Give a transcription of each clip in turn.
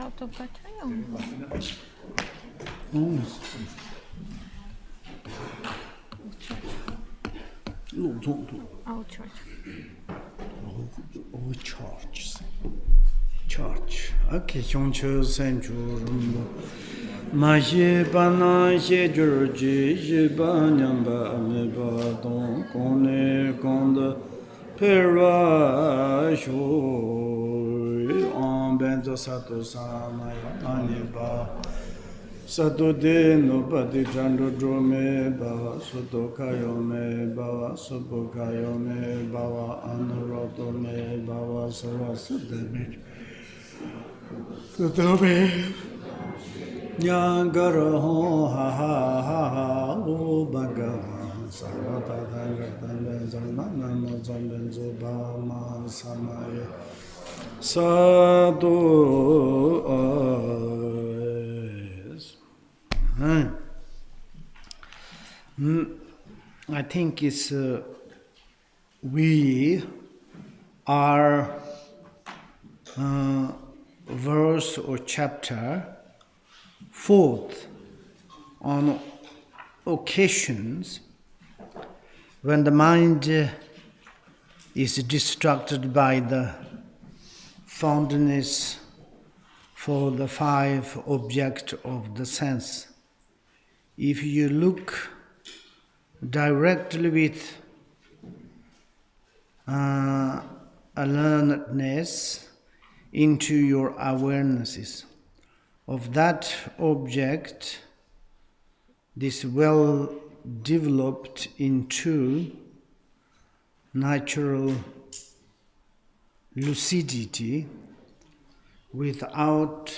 autogatają. Oh, church. Oh, church. Church. Okay, Chongcho Senchu Rumbo. Ma ye bana ye jurji ye banyamba ameba don kone konda perwa sho on benzo sato sama aneba sato de no pati chando drome bava soto kayo me bava sopo kayo me bava anuroto me bava sarasute me soto me Nyangara ho ha ha ha ha o bhagavan sarvata dhangatame zanana mo zambenzo bhama samaya sadhu I think it's we are verse or chapter 4th, on occasions when the mind is distracted by the fondness for the 5 objects of the sense. If you look directly with alertness into your awarenesses of that object, this well developed into natural lucidity without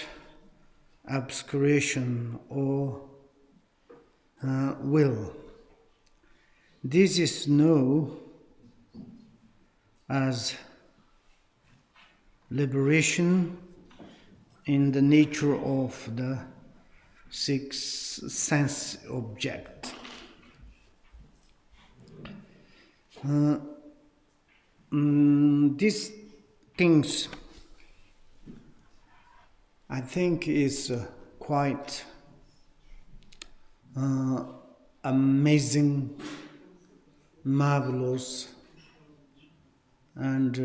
obscuration or will. This is known as liberation in the nature of the 6 sense object. These things, I think, is quite amazing, marvelous, and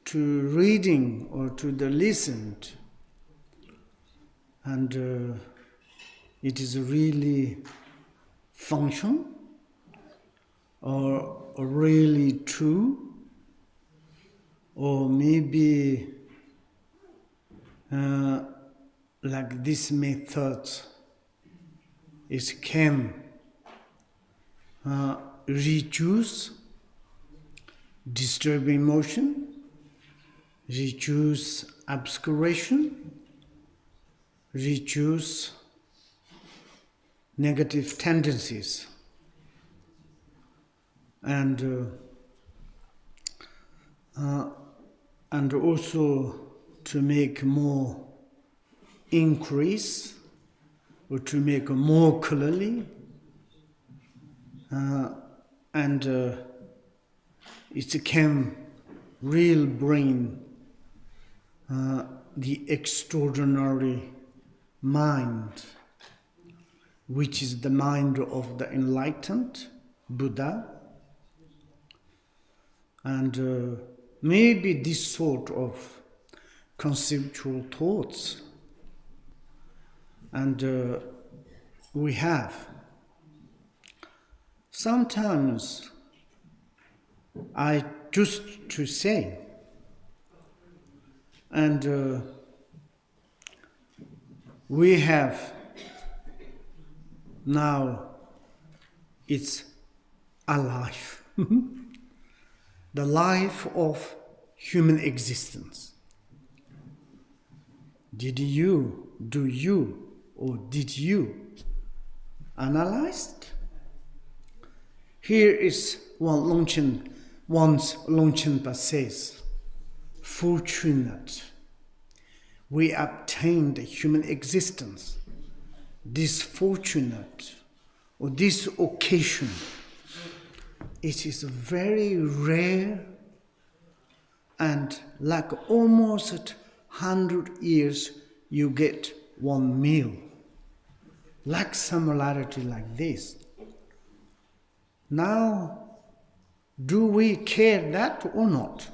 to reading or to the listened, and it is really function or really true, or maybe like this method is can reduce disturbing emotion, reduce obscuration, reduce negative tendencies, and also to make more increase or to make more clearly, and it can really bring the extraordinary mind, which is the mind of the enlightened Buddha. And maybe this sort of conceptual thoughts, and we have. Sometimes I just to say, and we have now, it's alive. The life of human existence. Did you, do you, or did you analyze it? Here is once Longchen says, fortunate, we obtained human existence. This fortunate, or this occasion, it is very rare and like almost 100 years you get one meal. Like similarity like this. Now, do we care that or not?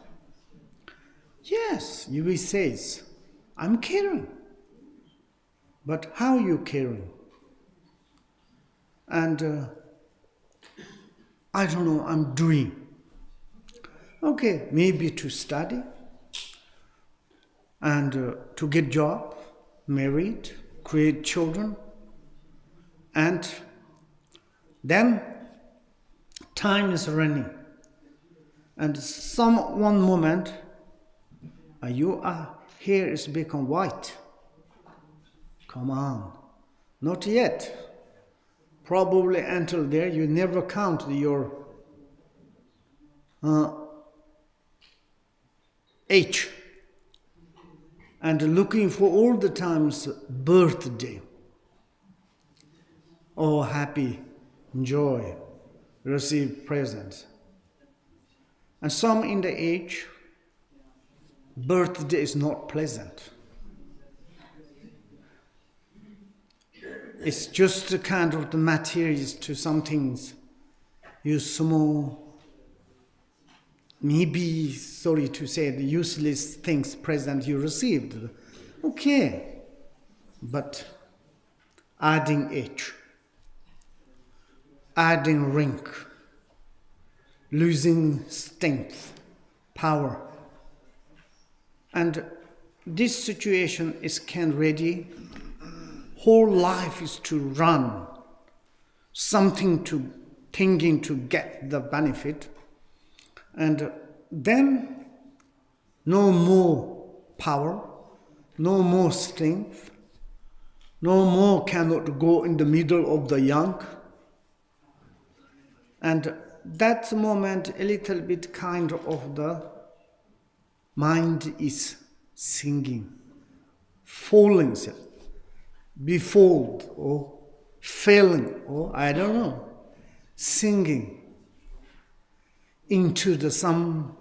Yes, you will say, I'm caring. But how are you caring? And I don't know, I'm doing. Okay, maybe to study and to get job, married, create children, and then time is running. And one moment, your hair is become white. Come on, not yet. Probably until there, you never count your age. And looking for all the times birthday. Oh, happy, joy, receive presents. And some in the age, birthday is not pleasant. It's just a kind of the materials to some things. You small, maybe, sorry to say, the useless things present you received. Okay, but adding age, adding rank, losing strength, power. And this situation is ready. Whole life is to run, something to thinking to get the benefit. And then no more power, no more strength, no more cannot go in the middle of the young. And that moment, a little bit kind of the mind is singing, falling, befold or failing, or I don't know, singing into the some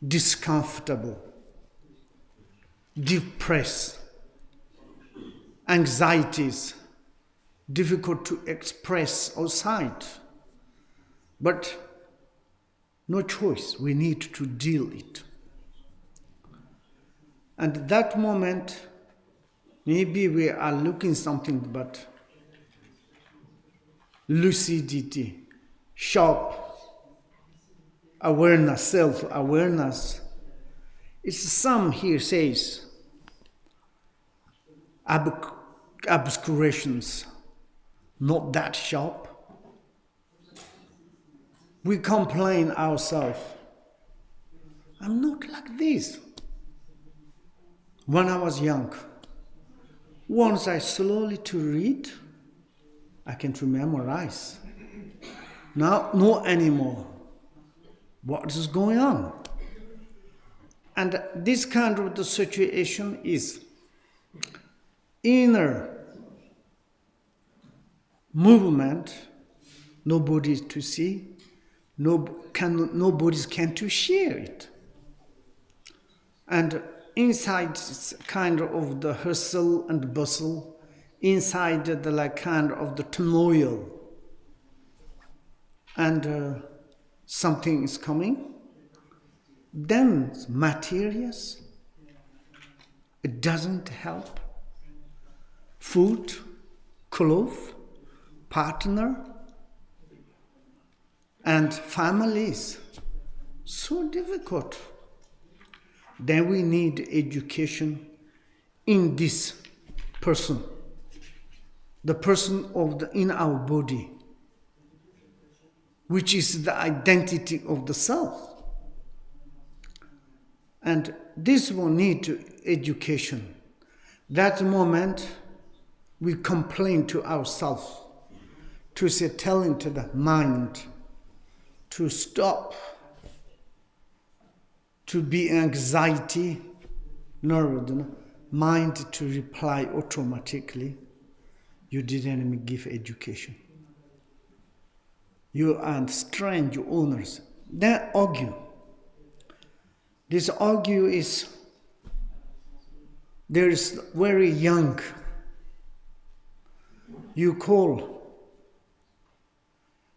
discomfortable, depressed, anxieties, difficult to express outside. But no choice, we need to deal it. And at that moment, maybe we are looking something but lucidity, sharp awareness, self-awareness. It's some here says obscurations, not that sharp. We complain ourselves. I'm not like this. When I was young, once I slowly to read, I can to memorize. Now, no anymore. What is going on? And this kind of the situation is inner movement, nobody to see, nobody can to share it. And inside it's kind of the hustle and bustle, inside the like kind of the turmoil, and something is coming. Then materials, it doesn't help. Food, clothes, partner, and families. So difficult. Then we need education in this person, the person in our body, which is the identity of the self. And this will need to education. That moment we complain to ourselves, to say, telling to the mind to stop, to be anxiety, nervous, mind to reply automatically. You didn't give education. You are strange owners. Then argue. This argue is there is very young, you call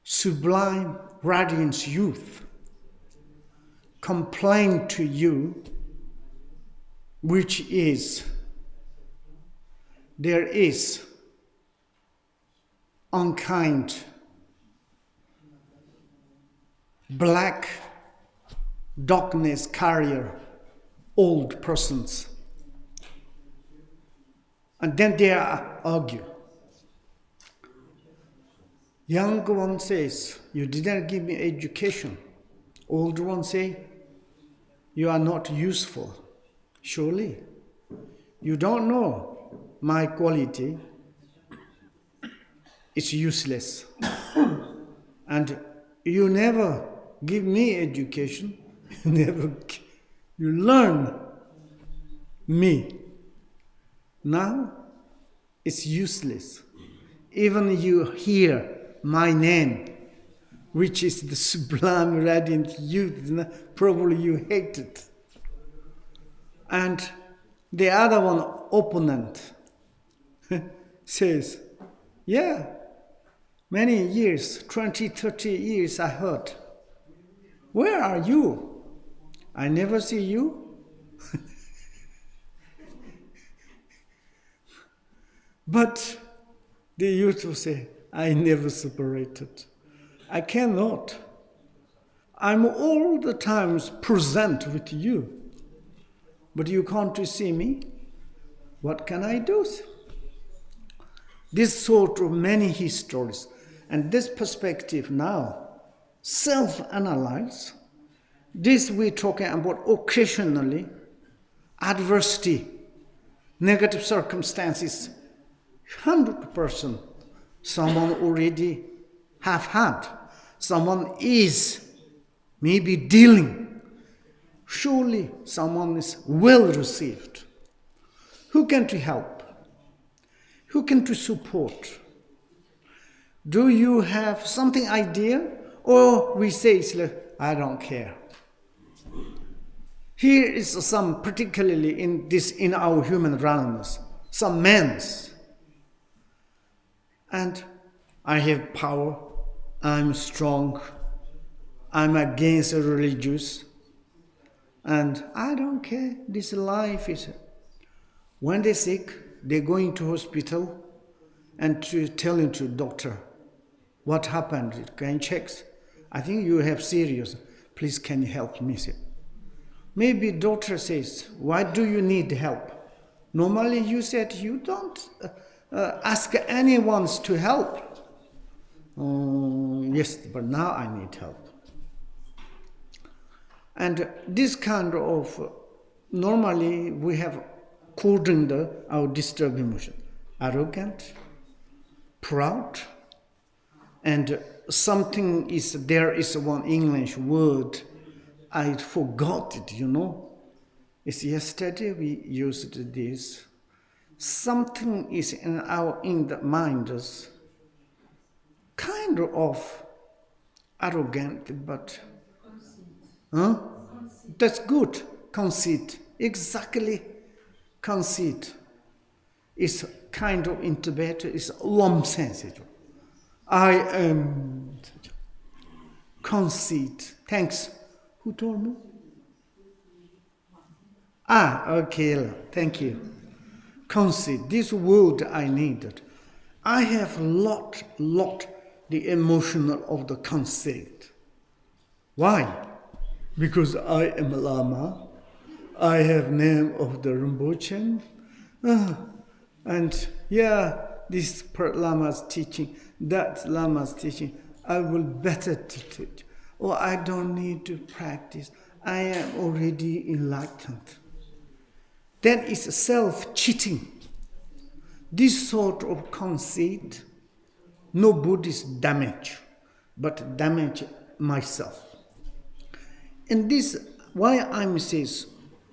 sublime radiance youth, complain to you, which is, there is unkind, black darkness carrier, old persons. And then they argue. Young one says, you didn't give me education. Old one say, you are not useful. Surely, you don't know my quality. It's useless. And you never give me education. You learn me. Now, it's useless. Even you hear my name, which is the sublime radiant youth, probably you hate it. And the other one, opponent, says, yeah, many years, 20, 30 years I heard. Where are you? I never see you. But the youth will say, I never separated. I cannot. I'm all the times present with you. But you can't see me. What can I do? This sort of many histories. And this perspective now, self-analyze. This we're talking about occasionally, adversity, negative circumstances, 100% someone already have had, someone is maybe dealing. Surely someone is well received. Who can to help? Who can to support? Do you have something idea? Or we say, I don't care. Here is some, particularly in our human realms, some men's. And I have power, I'm strong, I'm against religious, and I don't care, this life is. When they're sick, they're going to hospital and to telling to doctor, what happened, can you check? I think you have serious, please can you help me? Maybe doctor says, why do you need help? Normally you said you don't ask anyone to help. Yes, but now I need help. And this kind of, normally we have according to our disturbed emotion. Arrogant, proud, and something is, there is one English word, I forgot it, It's yesterday we used this. Something is in the minds, kind of arrogant, but that's good. Conceit, exactly. Conceit is kind of in Tibet is sensitive. I am conceit. Thanks. Who told me? Okay. Thank you. Conceit. This word I needed. I have lot the emotional of the conceit. Why? Because I am a Lama. I have name of the Rinpoche. And this Lama's teaching, that Lama's teaching, I will better teach. Or I don't need to practice. I am already enlightened. Then it's self-cheating. This sort of conceit, no Buddhist damage, but damage myself. And this, why I'm saying,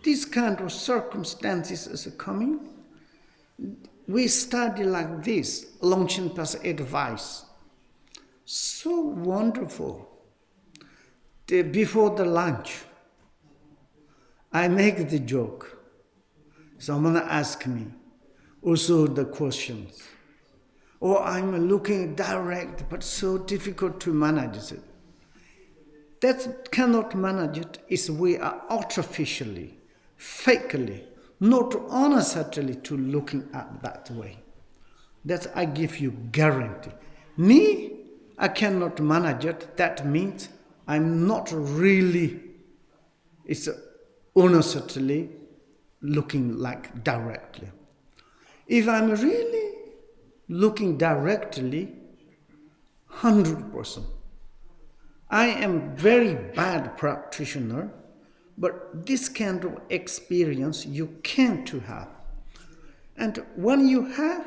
this kind of circumstances is coming. We study like this, Longchen Pa's advice. So wonderful. Before the lunch, I make the joke. Someone asked me also the questions. Or I'm looking direct, but so difficult to manage it. That cannot manage it is we are artificially, fakely, not honestly to looking at that way. That I give you guarantee. Me, I cannot manage it. That means I'm not really, it's honestly looking like directly. If I'm really looking directly, 100%. I am very bad practitioner, but this kind of experience you can't have. And when you have,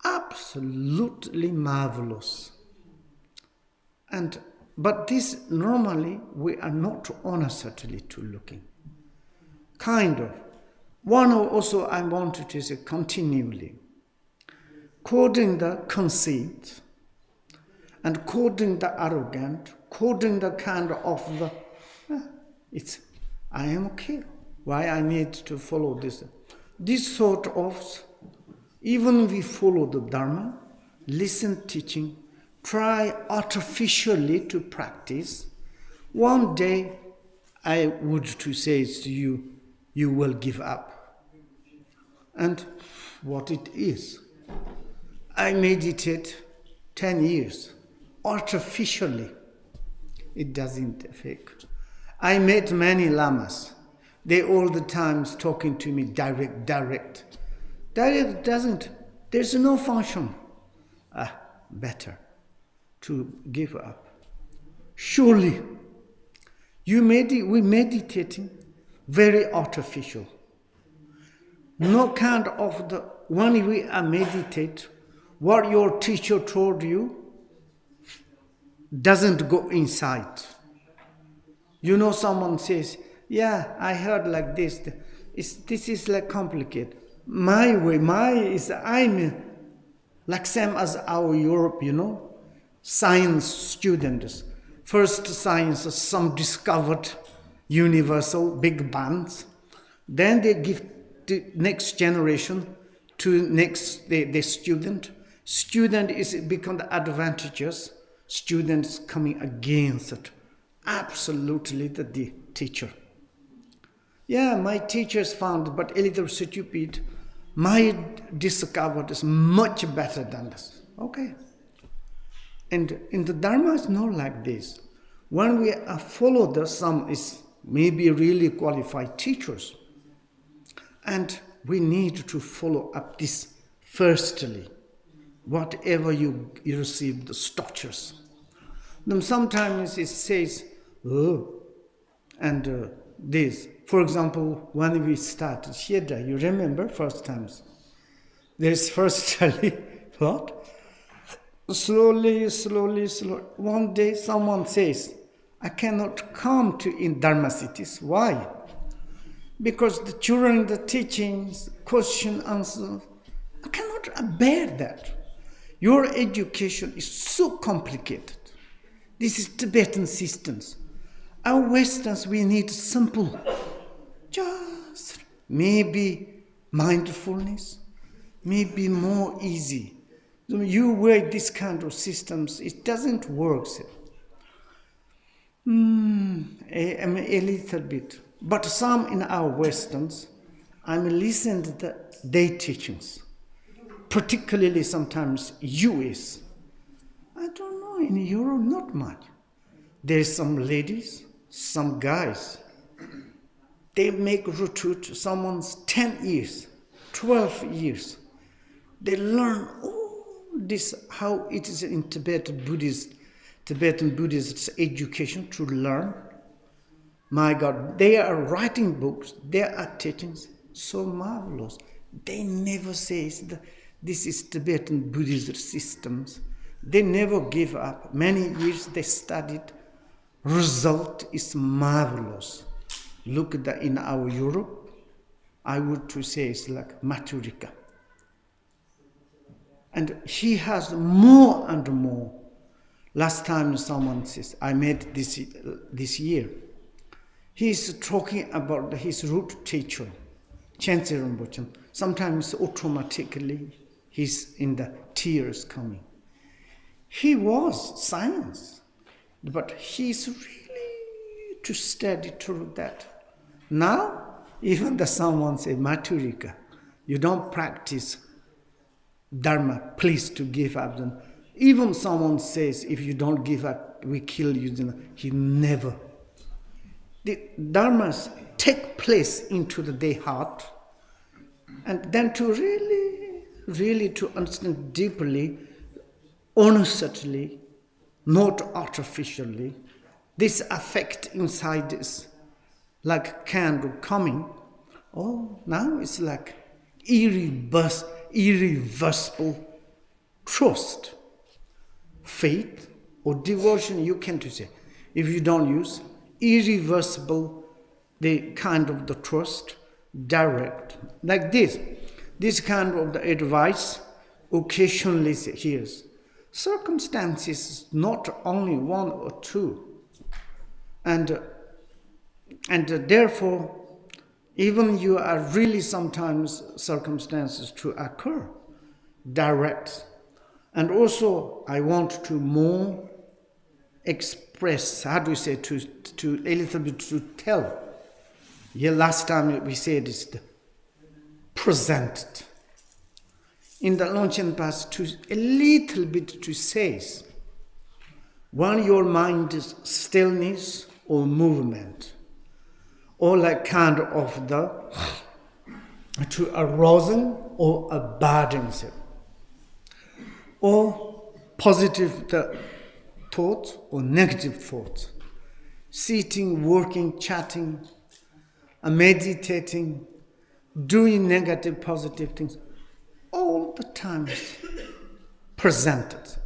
absolutely marvelous. But this normally we are not honestly to looking. Kind of. One also I wanted to say continually. Quoting the conceit, and quoting the arrogant, quoting the kind of the, I am okay. Why I need to follow this? This sort of, even we follow the Dharma, listen teaching, try artificially to practice, one day I would to say to you, you will give up. And what it is, I meditate 10 years, artificially. It doesn't affect. I met many lamas. They all the time talking to me direct. Direct doesn't, there's no function. Better to give up. Surely, we meditating very artificial. No kind of the, when we are meditate, what your teacher told you doesn't go inside. You know, someone says, yeah, I heard like this. This is like complicated. My way, I'm like same as our Europe, you know, science students. First science, some discovered universal big bangs. Then they give the next generation to the student. Student is become advantageous. Students coming against it. Absolutely the teacher. Yeah, my teachers found, but a little stupid. My discovered is much better than this. Okay. And in the Dharma is not like this. When we follow some is maybe really qualified teachers. And we need to follow up this firstly. Whatever you receive, the structures. Then sometimes it says, this. For example, when we started Shedra, you remember first times. There's firstly, what? Slowly. One day someone says, I cannot come to in Dharma cities. Why? Because during the teachings, question, answer, I cannot bear that. Your education is so complicated. This is Tibetan systems. Our Westerns, we need simple. Just maybe mindfulness, maybe more easy. You wear this kind of systems, it doesn't work. A little bit. But some in our Westerns, I'm listening to their teachings. Particularly sometimes US. I don't know, in Europe, not much. There's some ladies, some guys. They make retreat, someone's 10 years, 12 years. They learn all this, how it is in Tibetan Buddhist education to learn. My God, they are writing books, they are teachings, so marvelous. They never say this is Tibetan Buddhist systems. They never give up. Many years they studied. Result is marvelous. Look in our Europe, I would to say it's like Maturika. And he has more and more. Last time someone says, I met this year. He's talking about his root teacher. Chense Rinpoche, sometimes automatically he's in the tears coming. He was science, but he's really too steady through that. Now, even the someone say, Maturika, you don't practice Dharma, please to give up. Even someone says, if you don't give up, we kill you. He never. The Dharmas take place into their heart, and then to really to understand deeply, honestly, not artificially, this affect inside is like candle coming. Oh, now it's like irreversible trust, faith or devotion. You can to say, if you don't use irreversible, the kind of the trust, direct, like this kind of the advice occasionally hears. Circumstances, not only one or two, and therefore, even you are really sometimes circumstances to occur, direct. And also, I want to more express, how do you say, to a little bit to tell. Yeah, last time we said it's the presented. In the Longchen past, to a little bit to say, when your mind is stillness or movement, or like kind of the to arousing or abiding, or positive thoughts or negative thoughts, sitting, working, chatting, meditating, doing negative, positive things, all the time presented.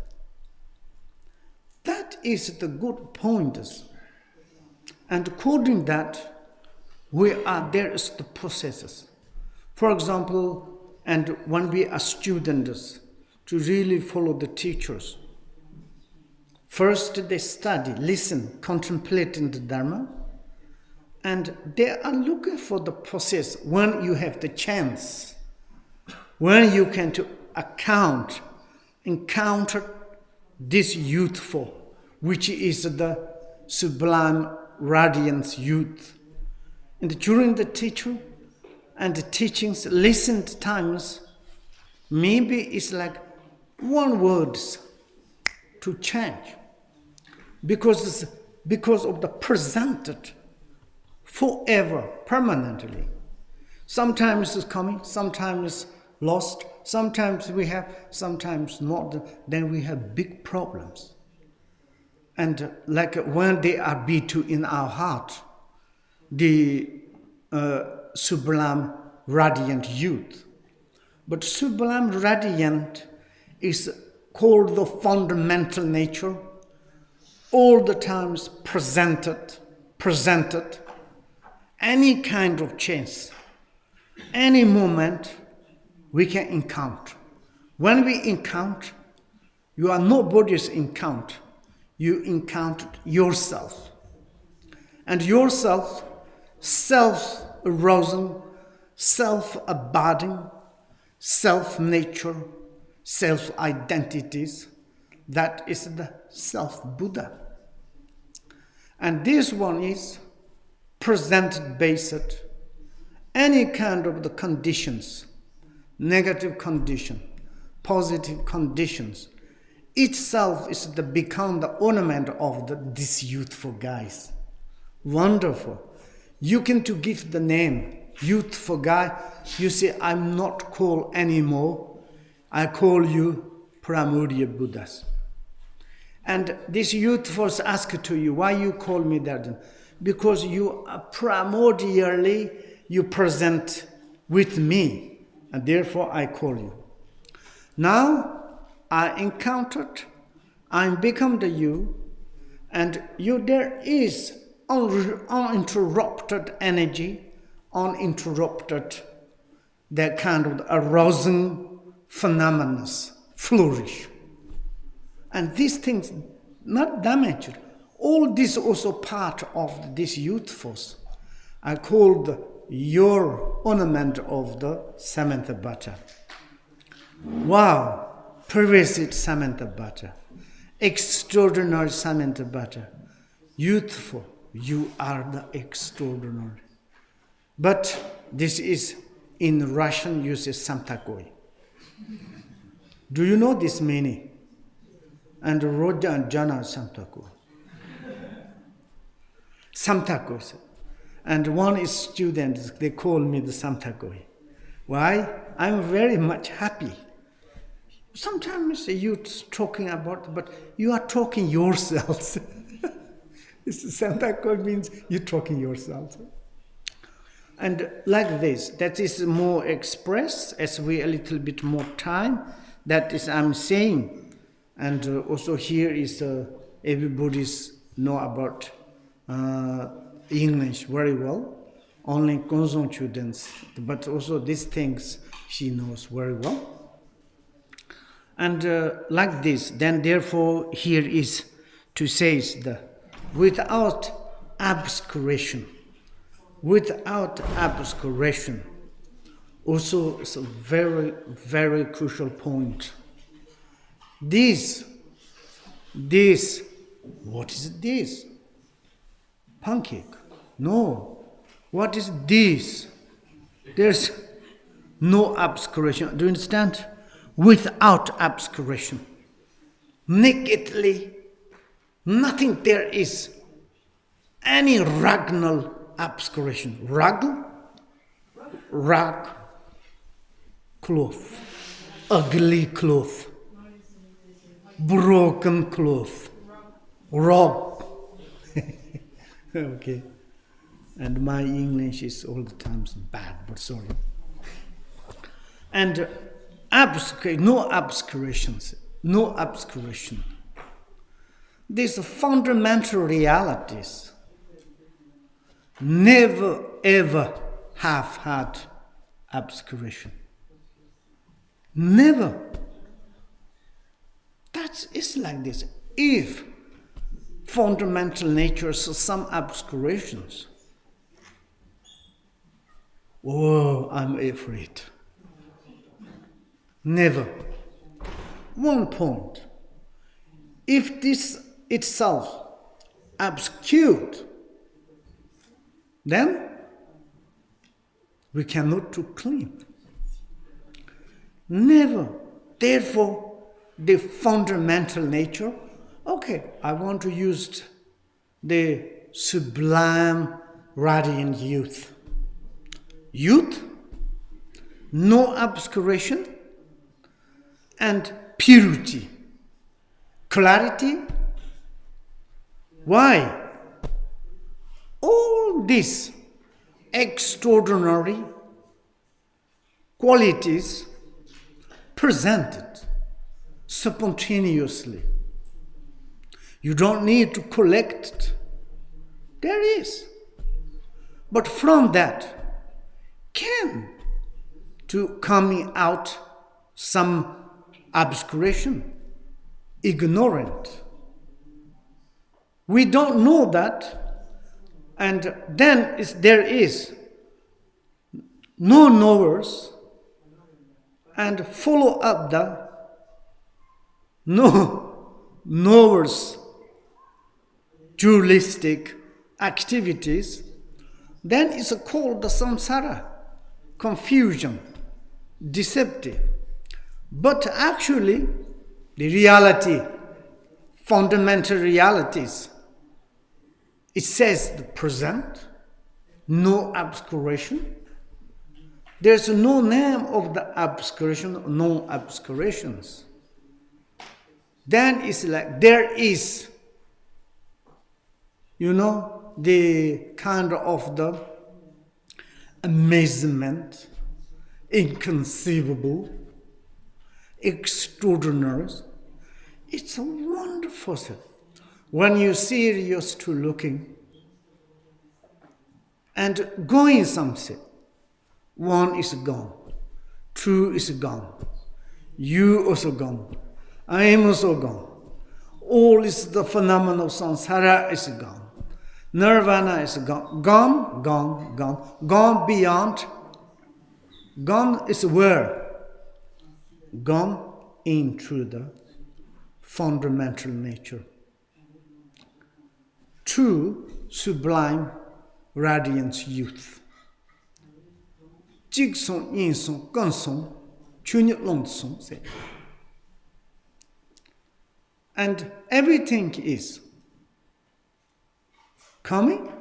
That is the good point. And according to that, there is the processes. For example, and when we are students, to really follow the teachers, first they study, listen, contemplating the Dharma, and they are looking for the process when you have the chance, when you can to encounter this youthful, which is the sublime radiance youth. And during the teaching and the teachings, listened times, maybe it's like one words to change, because of the presented forever, permanently. Sometimes it's coming, sometimes lost, sometimes we have, sometimes not. Then we have big problems. And like when they are B2 in our heart, the sublime radiant youth. But sublime radiant is called the fundamental nature, all the times presented, any kind of change, any moment we can encounter. When we encounter, you are nobody's encounter. You encountered yourself. And yourself, self-arousing, self-abiding, self-nature, self-identities, that is the self-Buddha. And this one is presented based any kind of the conditions, negative condition, positive conditions, itself is become the ornament of these youthful guys. Wonderful. You can to give the name youthful guy. You say, I'm not called anymore. I call you primordial Buddhas. And this youthful ask to you, why you call me that? Because you are primordially, you present with me, and therefore I call you. Now, I encountered, I become the you, and there is uninterrupted energy, uninterrupted, that kind of arousing phenomena flourish. And these things not damaged. All this also part of this youth force. I called your ornament of the Samantha butter. Wow, pervasive Samantha butter. Extraordinary Samantha butter. Youthful, you are the extraordinary. But this is, in Russian, uses Samtakoy. Do you know this meaning? And Rodya and Jana Samtakoy. Samtakoy. And one is student, they call me the Samtakoy. Why? I'm very much happy. Sometimes you're talking about, but you are talking yourselves. Samtakoy means you're talking yourselves. And like this, that is more expressed as we a little bit more time. That is I'm saying. And also here is everybody's know about English very well. Only Gonzon students, but also these things she knows very well. And like this, then therefore here is to say the without obscuration. Without obscuration. Also, it's a very, very crucial point. This, what is this? Pancake? No. What is this? There's no obscuration. Do you understand? Without obscuration. Nakedly, nothing there is. Any ragnal obscuration. Rag, cloth, ugly cloth, broken cloth, rob. Okay. And my English is all the time bad, but sorry. And no obscurations, no obscuration. These fundamental realities never ever have had obscuration. Never. It's like this. If fundamental natures some obscurations, oh, I'm afraid. Never. One point. If this itself obscured, then we cannot to clean. Never. Therefore, the fundamental nature, okay, I want to use the sublime radiant youth. Youth, no obscuration, and purity, clarity. Why? All these extraordinary qualities presented spontaneously. You don't need to collect it. There is. But from that can to coming out some obscuration, ignorant. We don't know that, and then there is no knowers, and follow up the no knowers dualistic activities, then it's called the samsara, confusion, deceptive. But actually, the reality, fundamental realities, it says the present, no obscuration. There's no name of the obscuration, no obscurations. Then it's like there is, the kind of the amazement, inconceivable, extraordinary. It's a wonderful thing. When you're serious to looking and going something, one is gone, two is gone, you also gone, I am also gone. All is the phenomenon of samsara is gone. Nirvana is gone, gone, gone, gone, gone beyond. Gone is where? Gone into the fundamental nature. True, sublime, radiance youth. Jig song, yin song, gun song, chunit long song, say. And everything is coming,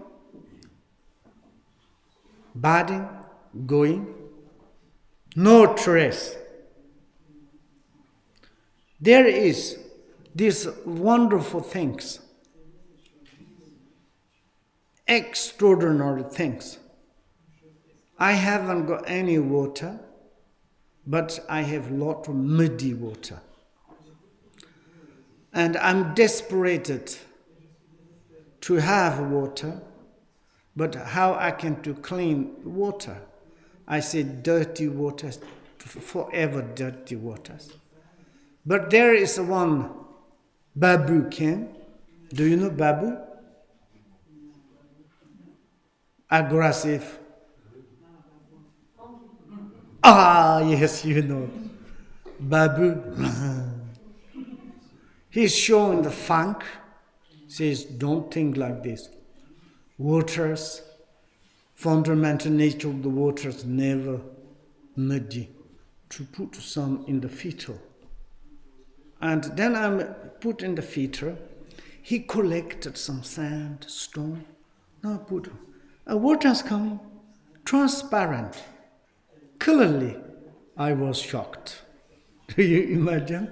budding, going, no trace. There is these wonderful things, extraordinary things. I haven't got any water, but I have a lot of muddy water. And I'm desperate to have water, but how I can to clean water? I say dirty waters, forever dirty waters. But there is one babu came. Do you know babu? Aggressive. Ah, yes, you know. Babu. He's showing the funk. Says, don't think like this. Waters, fundamental nature of the waters, never muddy. To put some in the filter. And then I'm put in the filter. He collected some sand, stone. Now put, water's coming, transparent. Clearly, I was shocked. Do you imagine?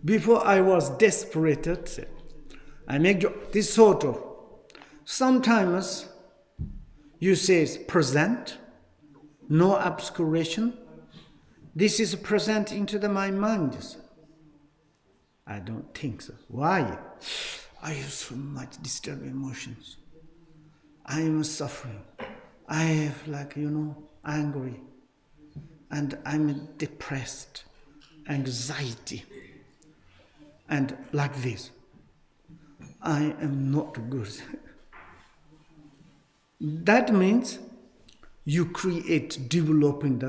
Before I was desperate, I make this sort of. Sometimes you say present, no obscuration. This is present into my mind. I don't think so. Why? I have so much disturbed emotions. I am suffering. I have angry. And I'm depressed, anxiety. And like this. I am not good. That means you create, developing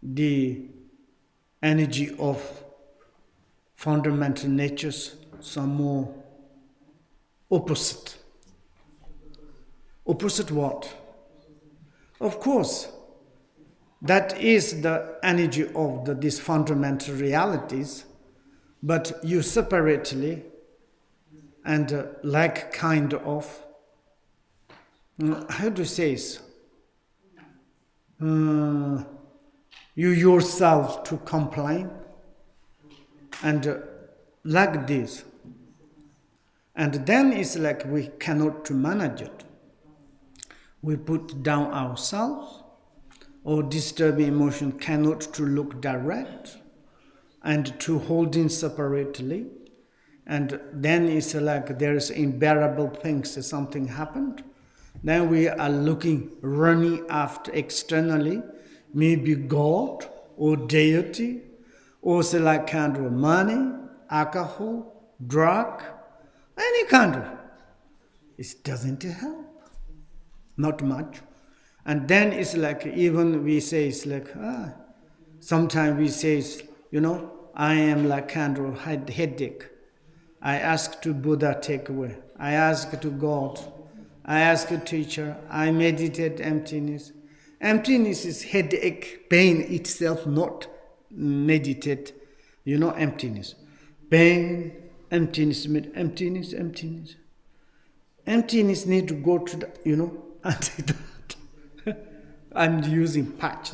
the energy of fundamental natures, some more opposite. Opposite what? Of course, that is the energy of these fundamental realities, but you separately and kind of, how to say this? You yourself to complain and like this. And then it's like we cannot to manage it. We put down ourselves, or disturbing emotion cannot to look direct and to hold in separately. And then it's like there's unbearable things, something happened. Then we are running after externally, maybe God or deity, or say like kind of money, alcohol, drug, any kind of. It doesn't help. Not much. And then it's like, even we say, it's like, sometimes we say, I am like kind of headache. I ask to Buddha take away. I ask to God. I ask a teacher. I meditate emptiness. Emptiness is headache, pain itself, not meditate. Emptiness. Pain, emptiness, emptiness. Emptiness need to go to the, antidote. I'm using patch.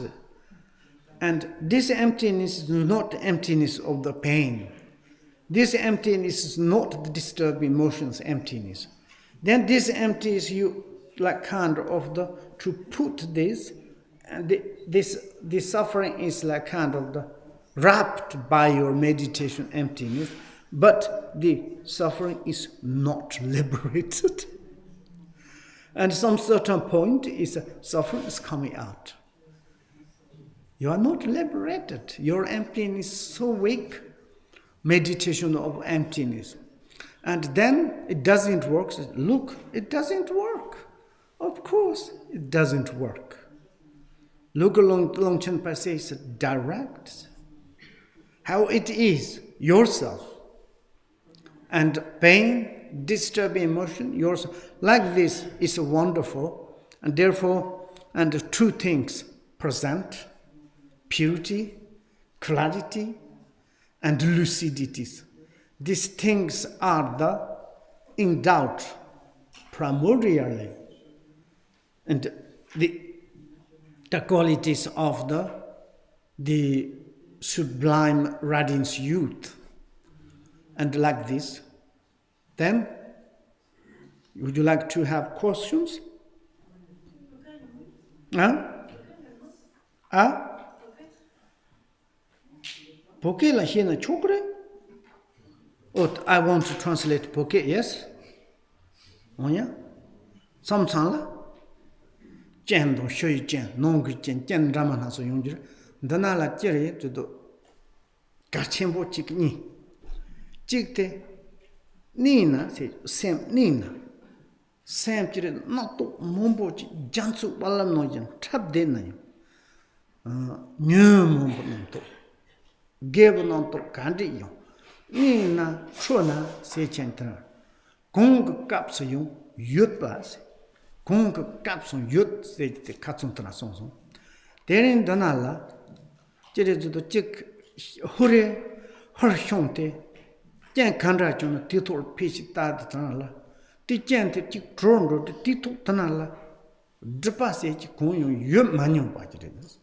And this emptiness is not the emptiness of the pain. This emptiness is not the disturbed emotions emptiness. Then this emptiness you like kind of to put this, and this suffering is like kind of wrapped by your meditation emptiness, but the suffering is not liberated. And some certain point is suffering is coming out. You are not liberated. Your emptiness is so weak. Meditation of emptiness. And then it doesn't work. Look, it doesn't work. Of course, it doesn't work. Look, Longchen says direct. How it is yourself. And pain, disturbing emotion, yourself. Like this is wonderful. And therefore, and two things present, purity, clarity, and lucidity. These things are in doubt primordially. And the qualities of the sublime radiance youth. And like this, then, would you like to have questions? Poke la hina chokre? I want to translate poke, yes? Oh yeah? Samsang la? Chen dong shui chen, nong chen rama na so yongjira. Dana la jere to garchenbo chik ni. Chikte nina se sem nina. Sem chire nato mombo chi jansu walam no jan trap de na yo. Nyo mombo no to. Gebo no to kandi yo. Nina chona se chentra. Gong kap so yung yut ba se. Gong kap so yut se te katsung tana song song. Derin dana la jire judo chik hure hor hyong te. Jen kandra chona titol pichi tadi tana la. Ti jen te chik drone ro te titol tana la. Dripa se chik gong yung yut manyong pa jire des.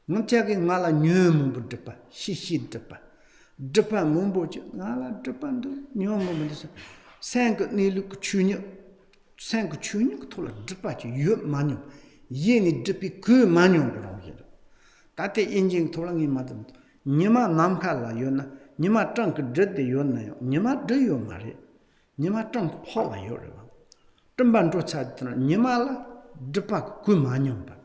Ngunchaki nga la nyo mumbu dripa, shi dripa. Dripa mumbu chi, nga la dripa ndo, nyo mumbu disa. Senka nilu ku chunyo ku tola dripa chi yut manyong. Yeni dripi ku manyong karo hira. Tate injing tola ngi madam. Nima namka la yona, nima trangka dredde yona yo, nima dreyo mare. Nima trangka pola yore wa. Trumban dro chaditana, nima la dripa ku manyong pa.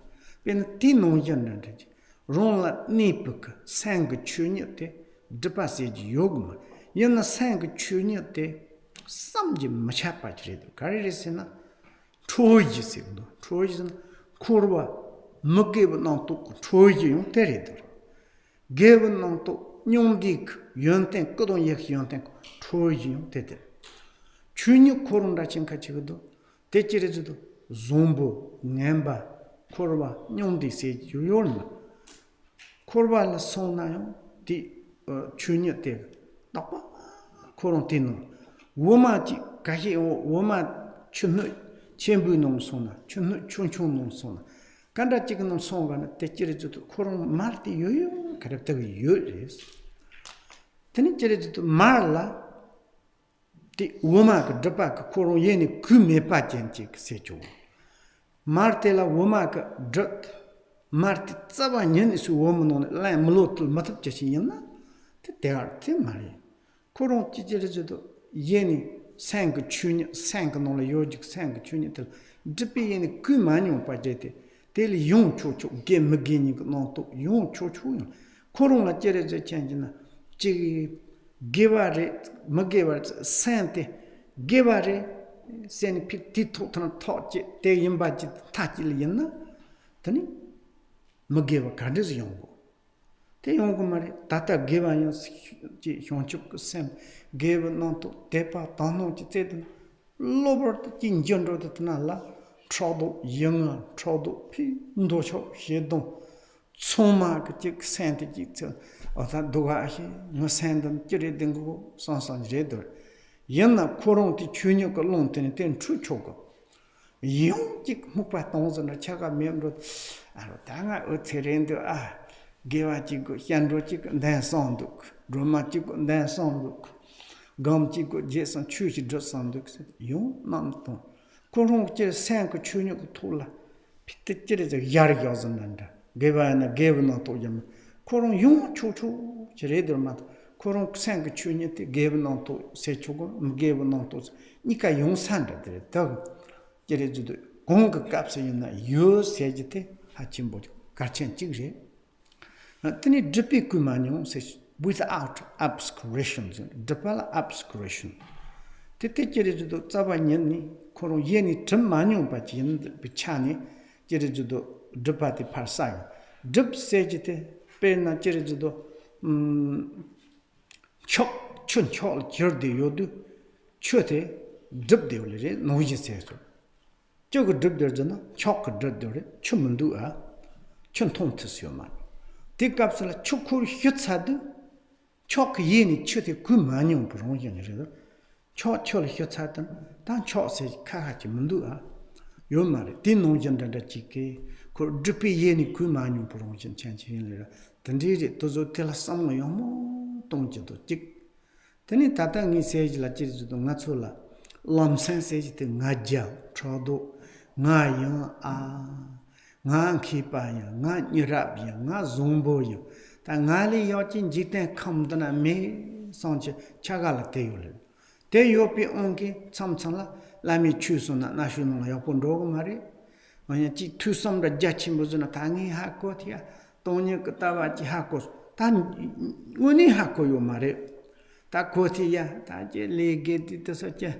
Pena ti nong yon randaji. Rong la nipuk sang chunyo te dripa seji yogma. Yana sang chunyo te samji machapa chredo. Kariri na choji segdo. Choji na kurwa mugeba nang tuk choji yung teredo. Geba nang tuk nyongdik yonten kodon yak yonten choji yung tete. Chunyo korun rachin kachigodo. Techirezido zombo, ngemba, kurwa nyongdik seji yorma. Korwa la sona yo di chunya te tapa koron tino woma ji kahi woma chunu chenbu nom sona chunu chunchun nom sona kanda ji nom songa na te chire ju koron marti yoyo karakta yo res teni chire ju marla di woma ka dapa ka koron yeni kume pa chen chi se chu martela woma ka drat Marti tsaba nyen isu woman la mlotul matap chachi yana te tear te mari koron chijere jodo yeni sang chunya sang no la yojik sang chunya te dipi yeni ku manyo pa jete tel yong chu chu ge mgeni no to yong chu chu koron la jere je chanjina chi geware mageware sante geware sen pik tito tan to te yimba ji ta ji yana tani Mageva kandis yongo. Te yongo mare, tata geva yon hyonchuk sem, geva nanto, tepa, tano chi teten, lobar jin jondro tana la, trodo yonga, trodo pi, ndocho, hedon, tsoma ka jik sente jik tsen, ota doga ahi, nga sendan jire dengo, sansan redor. Yana korong ti chunyo ka long tene ten chu chogo. Yung jik mukpa tongzo na chaga membro, aro tanga uterendo gewa chico hyandro chico dan sonduk roma chico dan sonduk gam chico jesan chuchi dro sonduk yo nam ton korong che sank chunyo ko tola pitte chire je yar gyozanda gewa na gewna to yam korong yo chuchu chire mat korong sank chunyo te gewna to se chugo gewna to nika yung sanda de tag chire judo gong kapse yina yo sejite hachimbo karchen chigre tani dripi kumanyo se without obscuration dripala obscuration Tetecherejudo Zabanyani, Koro Yeni Tramanu, but Yin Bichani, Jerejudo, Drupati Parsai. Drup Sajite, Pena Jerejudo, Chok, Chun Chol, Jordi Yodu, Chute, Drup de Noji says. Jogo Drup Derjana, Chok Dredore, Chumundua, Chun Tontus Yoman. Take up the Chukur Hutsadu, Chok Yeni Chute Kumanium Bronyan. Chok Chol Hutsatan, Dan Chok says Kahachi Mundua. Yomari, Dino Yanda Chike, could drippy Yeni Kumanium Bronyan Chanchilla. Then did it to tell us some yomo, don't you do chick. Then it Tatang says La Chizu Natsula, Longchen says the Ngajal, Trodo, Ngayon Ngan Kipaya, Ngan Rabjam, Ngan Zomboyo, Tangali Yachin Jitan come than a me, Sanche, Chagala Taylor. There you be only some let me choose on that national Yapondog Mari. When you see two some the judging was on a tangy hakot here, Tonya Katavachi Hakos, Tan Uni Hako you Mari. Takotia, Taji legate to such a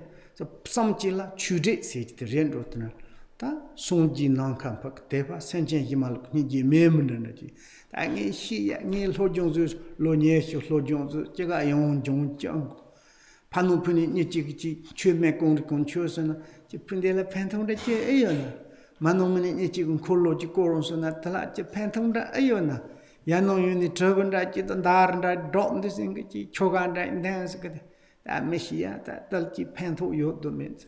some chilla, Chude, said the rain rotner. Ta Sonji Nankampak, Deva, Senjan Himal, Niji Memority. Tangy she, Neil Hojonzus, Lonier, Lojonzus, Jagayon, John Jung. Panupuni Nichi, Chumek on Chosana, Chipindela Panton de Ayona. Manomini Nichi Kolo Jikorosona, Talacha Panton de Ayona. Yano Uni Turban that you don't drop this in Choganda and dance. That Messiah, that Dalchi Panto Yodomins.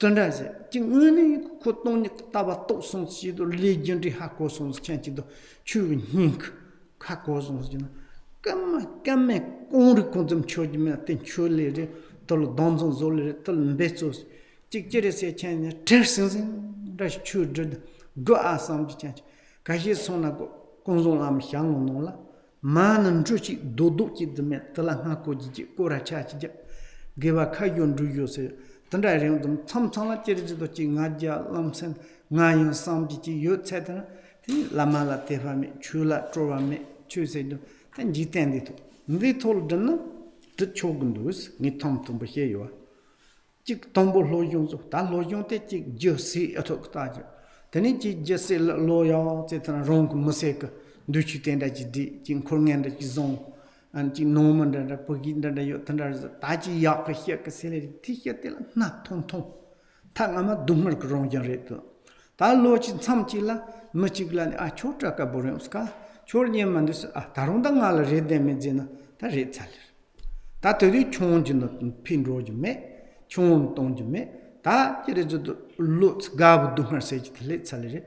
Tundaze, Jimuni Kotoni Tabato Sons, you do legendary Hakosons, Chanchido, chewing hink, Hakosons, you know. Come, only condom church me at the tol donzon zolere, tol besos, Chickjeres a change, tersins, dash children, go ask some change. Kashi sonago, consolam nola, man and juchi, dodoki the met, talahako, gora chachi, give a kayon do you say, Tandarium, Tomtala Cheridochi, Nadia, Longchen, Nayan, Samji, you etc. Lamala tefame, chula, trovame, choose. Then Jitendito. They told them the Chogundus, Nitom to Behayua. Chick Tombo Loyons, that Loyon take Josie at Octaja. Then it just say loyal, etc. Wrong Museka, Duchi Tendaji, Jin Kongan the Zone, and Jin Norman and the Pogin and the Yotanders, Taji Yak here, Cassili, Ticket, not Tonton. Tangama Dummer Gron generator. That lodge in some chilla, Muchiglan, a Chotraka Boremska. Chornium and this Tarundang read them in Zena, that red salad. That the chonge in the pin road you met, chon don't you met, that it is the looks gab do her sage the late salary.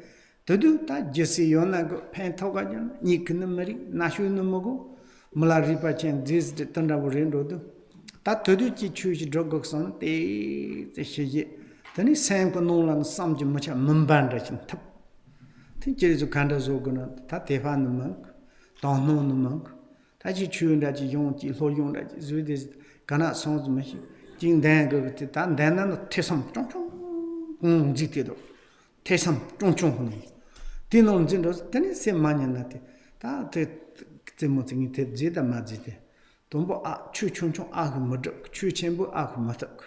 To do that, Jesse Yonago, Pentogajan, Nikanamari, Nashunamogo, Mularipa Chen, this the Thunder Road. That to do choose Drogoxon, the Shiji. Then he sang for Nolan some much a Mumbandachin tap. There is a kind of Zogana, Tatefan the monk, don't know the monk. Taji chewing that you don't know you that is with this cannot sound machine. Jing Dango with it, and then Tessam, Zitido, Tessam, Jonchon. Dinon Zindos, then it's a manyanati. That the moting it, Zeta Mazite. Tombo Chu Chunchon Agmaduk, Chu Chamber Agmatuk.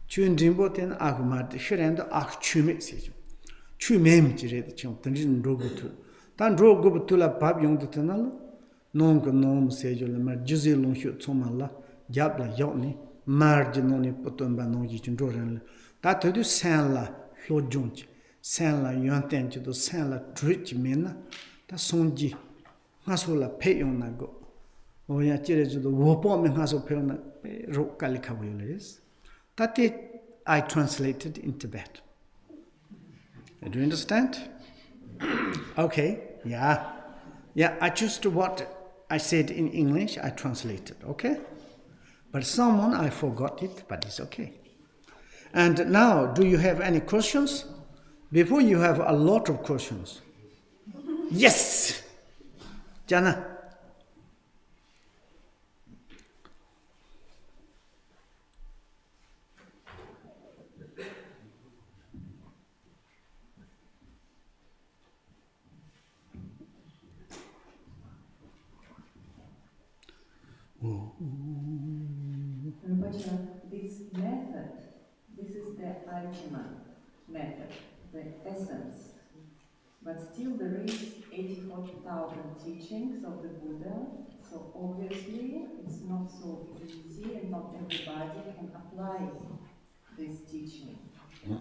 Chun Jimbo ten Agmad, Sherend Ag Chumix. Chu mem read the didn't rogo to. Then rogo to la pab young to tenal. Non nom sejol, mar Juzzy Longshut Somala, Jabla Yotni, Marginoni Potomba Noji and Jordan. That to do Sanla, Flo Junch, Sanla, Yonten to the Sanla, Twitch Mena, that Sonji, Hasola pay on a go. Oh, ya chires to the Wopom and Haso Pena, Rokalika Willis. That it I translated in Tibet. Do you understand? Okay, yeah. Yeah, I choose to what I said in English, I translated, okay? But someone, I forgot it, but it's okay. And now, do you have any questions? Before you have a lot of questions. Yes! Jana. Rinpoche, this enlightenment method, the essence. But still there is 84,000 teachings of the Buddha, so obviously it's not so easy and not everybody can apply this teaching.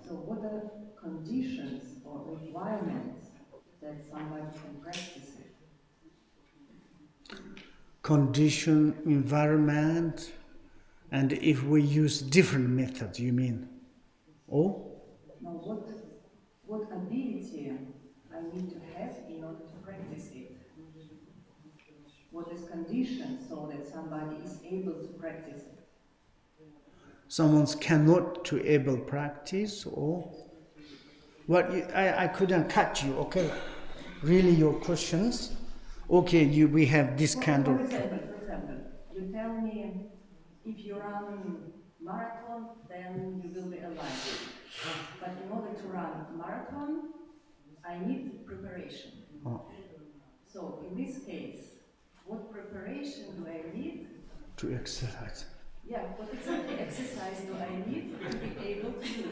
So what are conditions or requirements that somebody can practice it? Condition, environment, and if we use different methods, you mean? Oh? Now what ability I need to have in order to practice it? What is conditioned so that somebody is able to practice it? Someone cannot to able practice, or what? I couldn't catch you. Okay, really your questions. Okay, we have this kind of. For example, you tell me if you run marathon, then you will be alive. But in order to run a marathon, I need preparation. Oh. So in this case, what preparation do I need? To exercise. Yeah, what exactly exercise do I need to be able to do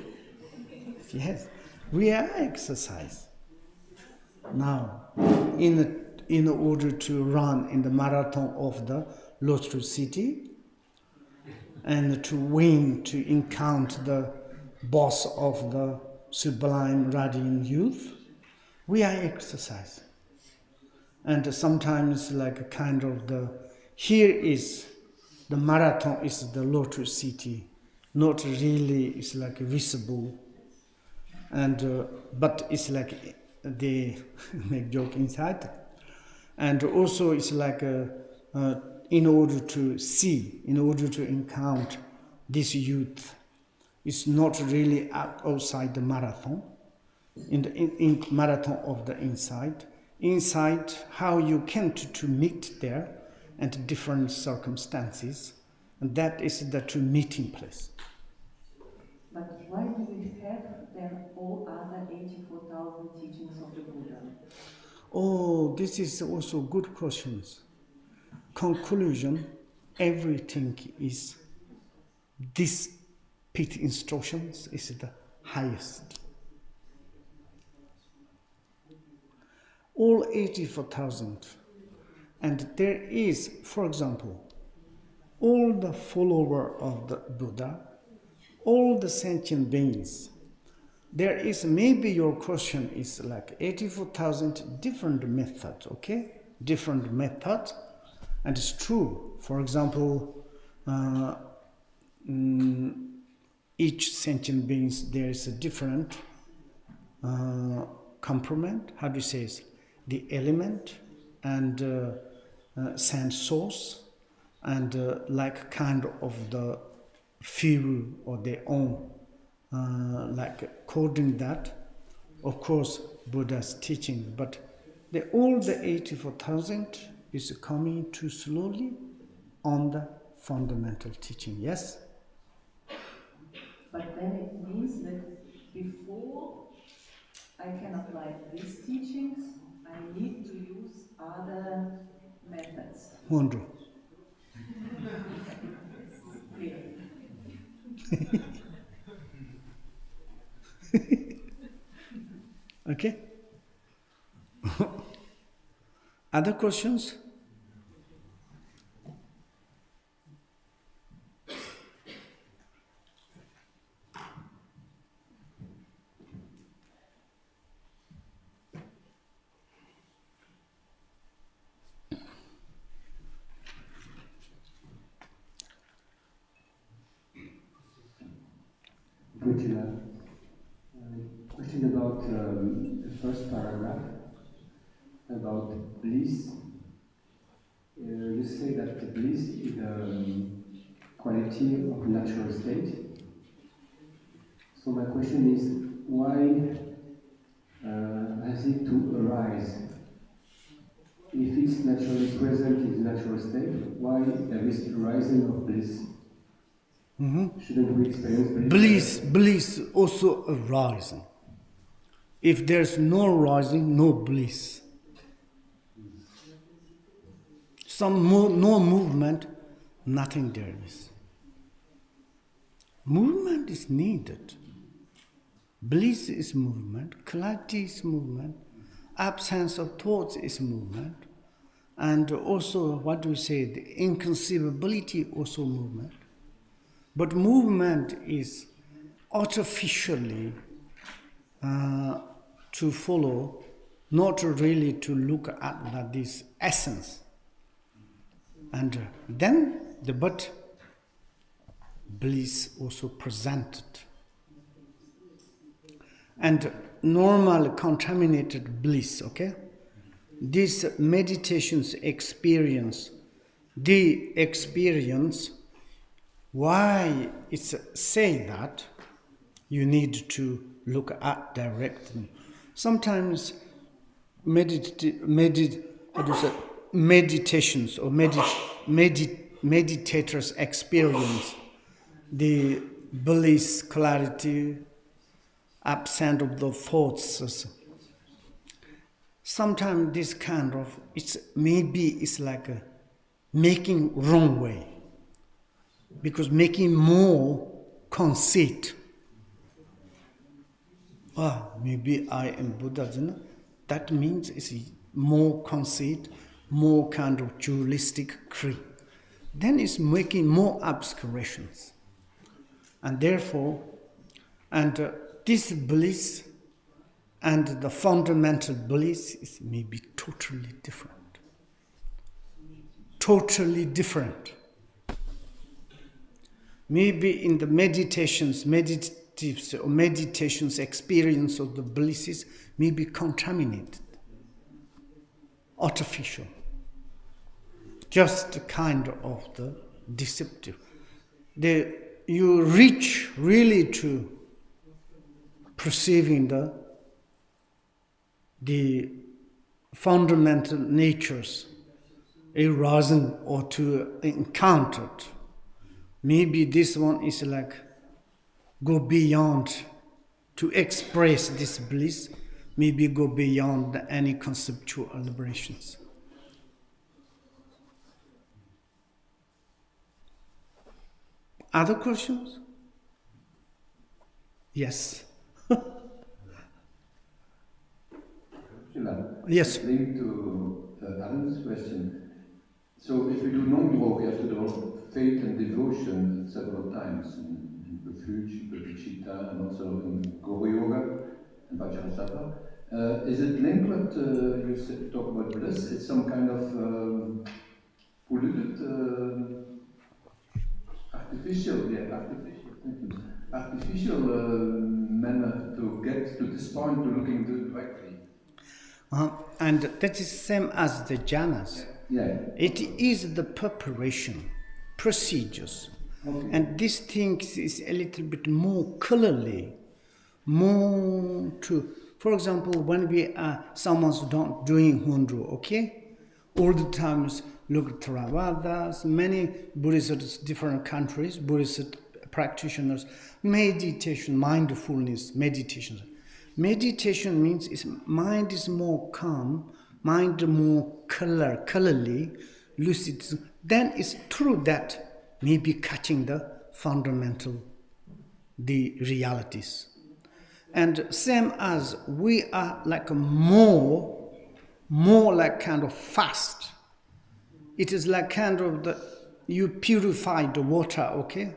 it? Yes, we are exercise. Now, in order to run in the marathon of the Longchen City and to win, to encounter the boss of the sublime radiant youth, we are exercise. And sometimes like a kind of here is the marathon is the Longchen City, not really it's like visible, and but it's like they make joke inside, and also it's like in order to see, in order to encounter this youth, it's not really outside the marathon, in the marathon of the inside how you can to meet there and different circumstances, and that is the true meeting place. But why do we have then all other 84,000 teachings of the Buddha? Oh, this is also good questions. Conclusion, everything is this pit instructions is the highest. All 84,000. And there is, for example, all the follower of the Buddha, all the sentient beings. There is maybe your question is like 84,000 different methods, okay? Different methods, and it's true. For example, each sentient beings there is a different complement. How do you say it? The element and sand source, and like kind of the fuel or their own, like according that, of course, Buddha's teaching, but all the 84,000 is coming too slowly on the fundamental teaching, yes? But then it means that before I can apply these teachings, I need to use other methods. Wonderful. Clear. Okay? Other questions? Good. Question about the first paragraph about bliss. You say that bliss is the quality of natural state. So my question is, why has it to arise? If it's naturally present in the natural state, why there is arising of bliss? Mm-hmm. Shouldn't we experience bliss? Bliss also arising. If there's no rising, no bliss. No movement, nothing there is. Movement is needed. Bliss is movement, clarity is movement, absence of thoughts is movement, and also, what do we say, the inconceivability also movement. But movement is artificially to follow, not really to look at this essence. And then but bliss also presented. And normal contaminated bliss, okay? This meditations experience, the experience, why it's say that you need to look at directly. Sometimes meditations or meditators experience the bliss, clarity, absent of the thoughts. Sometimes this kind of, it's like making wrong way, because making more conceit. Maybe I am Buddha. That means it's more conceit, more kind of dualistic creed. Then it's making more obscurations. And therefore, this bliss and the fundamental bliss is maybe totally different. Totally different. Maybe in the meditations experience of the blisses may be contaminated, artificial, just kind of the deceptive. You reach really to perceiving the fundamental natures, arising or to encounter it. Maybe this one is like go beyond to express this bliss, maybe go beyond any conceptual elaborations. Other questions? Yes. Yes. Linked to Alan's question. So if we do non-draw, we have to do faith and devotion several times in refuge, bodhicitta, and also in Guru Yoga and Vajrasattva. Is it linked with you talk about bliss? It's some kind of polluted, artificial manner to get to this point to looking directly. And that is same as the jhanas. Yeah. It is the preparation, procedures. Okay. And this thing is a little bit more clearly, more to, for example, when we are someone's not doing hundru, okay? All the times look at Theravadas, many Buddhists, different countries, Buddhist practitioners, meditation, mindfulness, meditation. Meditation means mind is more calm, mind more clearly, lucid. Then it's true that maybe catching the fundamental, the realities. And same as we are like more like kind of fast. It is like kind of you purify the water, okay?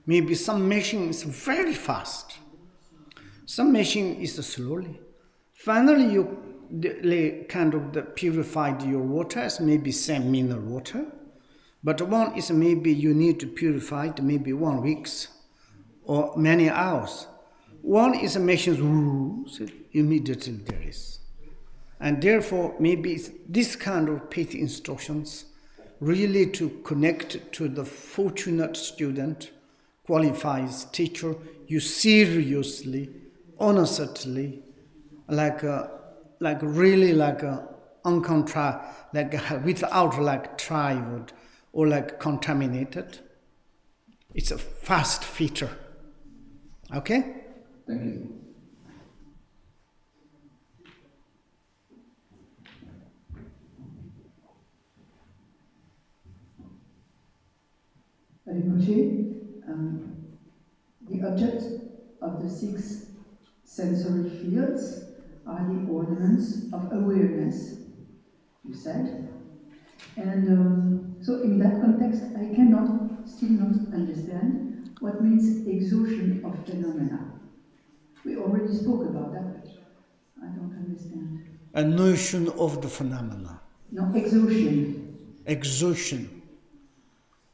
Maybe some machine is very fast. Some machine is slowly. Finally, you kind of purified your water as maybe same mineral water. But one is maybe you need to purify it maybe 1 week or many hours. One is a machine's rules, immediately there is. And therefore, maybe it's this kind of paid instructions really to connect to the fortunate student, qualifies teacher, you seriously, honestly, like really like uncontra, like without like tried or like contaminated. It's a fast feature. Okay? Thank you. Rinpoche, the object of the 6 sensory fields are the ornaments of awareness, you said. And so in that context, I cannot still not understand what means exhaustion of phenomena. We already spoke about that, but I don't understand. A notion of the phenomena. No, exhaustion. Exhaustion.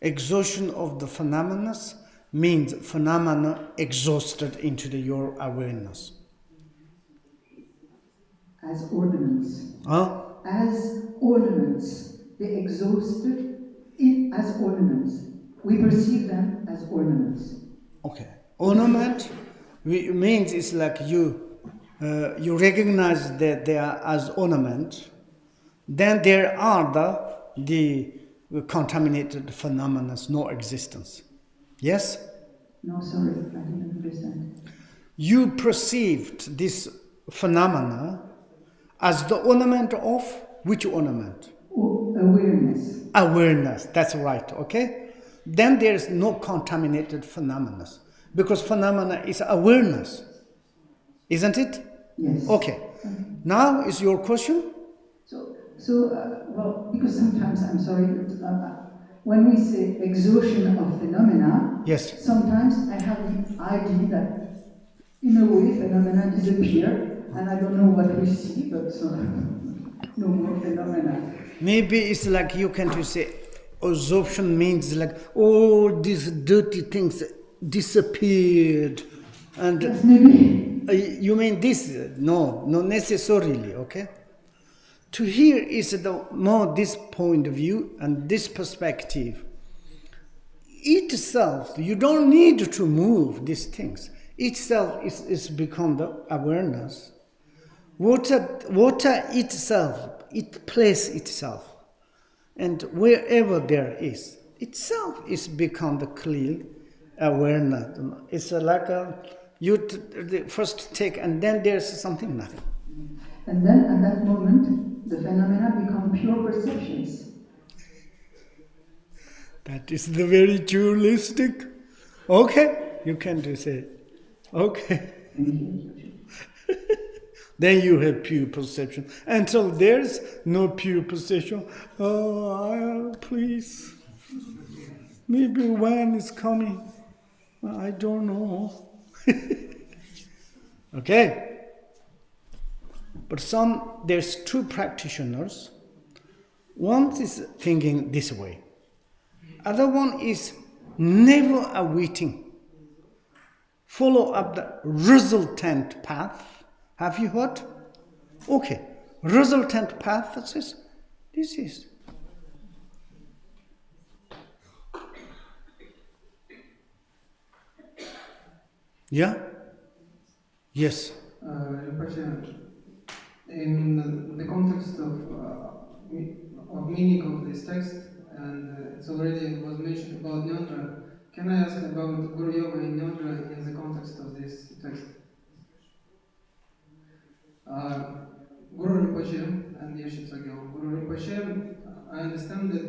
Exhaustion of the phenomena means phenomena exhausted into your awareness. As ornaments. Huh? As ornaments. They exhausted as ornaments. We perceive them as ornaments. Okay. Ornament means it's like you recognize that they are as ornament. Then there are the contaminated phenomena, no existence. Yes? No, sorry, I didn't understand. You perceived this phenomena as the ornament of which ornament? Awareness. Awareness, that's right, okay? Then there is no contaminated phenomena, because phenomena is awareness, isn't it? Yes. Okay. Now is your question? Well, because sometimes, I'm sorry, when we say exhaustion of phenomena, yes, sometimes I have the idea that in a way phenomena disappear, and I don't know what we see, but no more phenomena. Maybe it's like you can say absorption means like all these dirty things disappeared, and yes, maybe. You mean this? No, not necessarily. Okay. To hear is the more this point of view and this perspective. Itself, you don't need to move these things. Itself is become the awareness. Water itself, it places itself. And wherever there is, itself is become the clear awareness. It's like you first take and then there's something nothing. And then at that moment, the phenomena become pure perceptions. That is the very dualistic. Okay, you can do say. Okay. Then you have pure perception. Until there's no pure perception, please. Maybe when is coming. I don't know. Okay. But there's two practitioners. One is thinking this way. Other one is never awaiting. Follow up the resultant path. Have you heard? Okay. Resultant path, this is. Yeah? Yes. Rinpoche, in the context of meaning of this text, and it's already was mentioned about Nyandra, can I ask about Guru Yoga and Nyandra in the context of this text? Guru Rinpoche and Yeshe Tsogyo. Guru Rinpoche, I understand that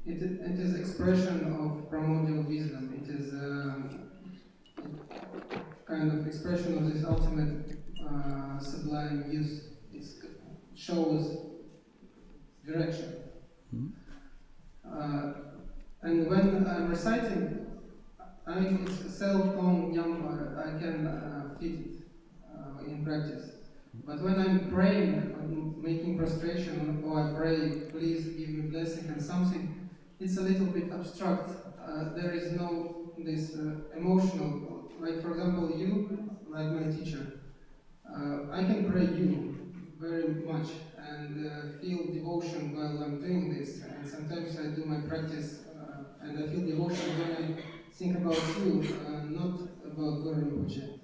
it is expression of primordial wisdom. It is kind of expression of this ultimate sublime use. It shows direction. And when I'm reciting, it's a self-tone yamba, I can fit it in practice. But when I'm praying, making prostration, or I pray, please give me blessing and something, it's a little bit abstract. There is no this emotional, like for example you, like my teacher. I can pray you very much and feel devotion while I'm doing this. And sometimes I do my practice and I feel devotion when I think about you, not about Guru Rinpoche.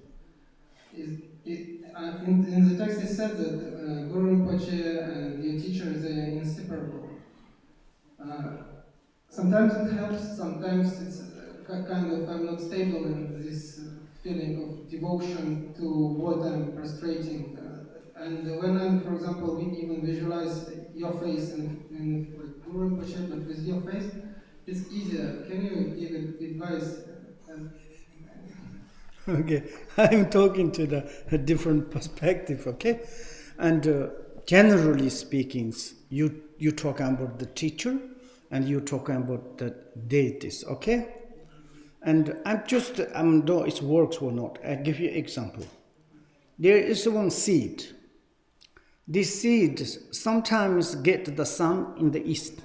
In the text it said that Guru Rinpoche and your teacher is inseparable. Sometimes it helps, sometimes it's kind of, I'm not stable in this feeling of devotion to what I'm prostrating. And when I'm, for example, we even visualize your face in Guru Rinpoche, but with your face, it's easier. Can you give advice? Okay, I'm talking to a different perspective, okay? And generally speaking, you talk about the teacher and you talk about the deities, okay? And though it works or not, I'll give you an example. There is one seed. This seed sometimes get the sun in the east.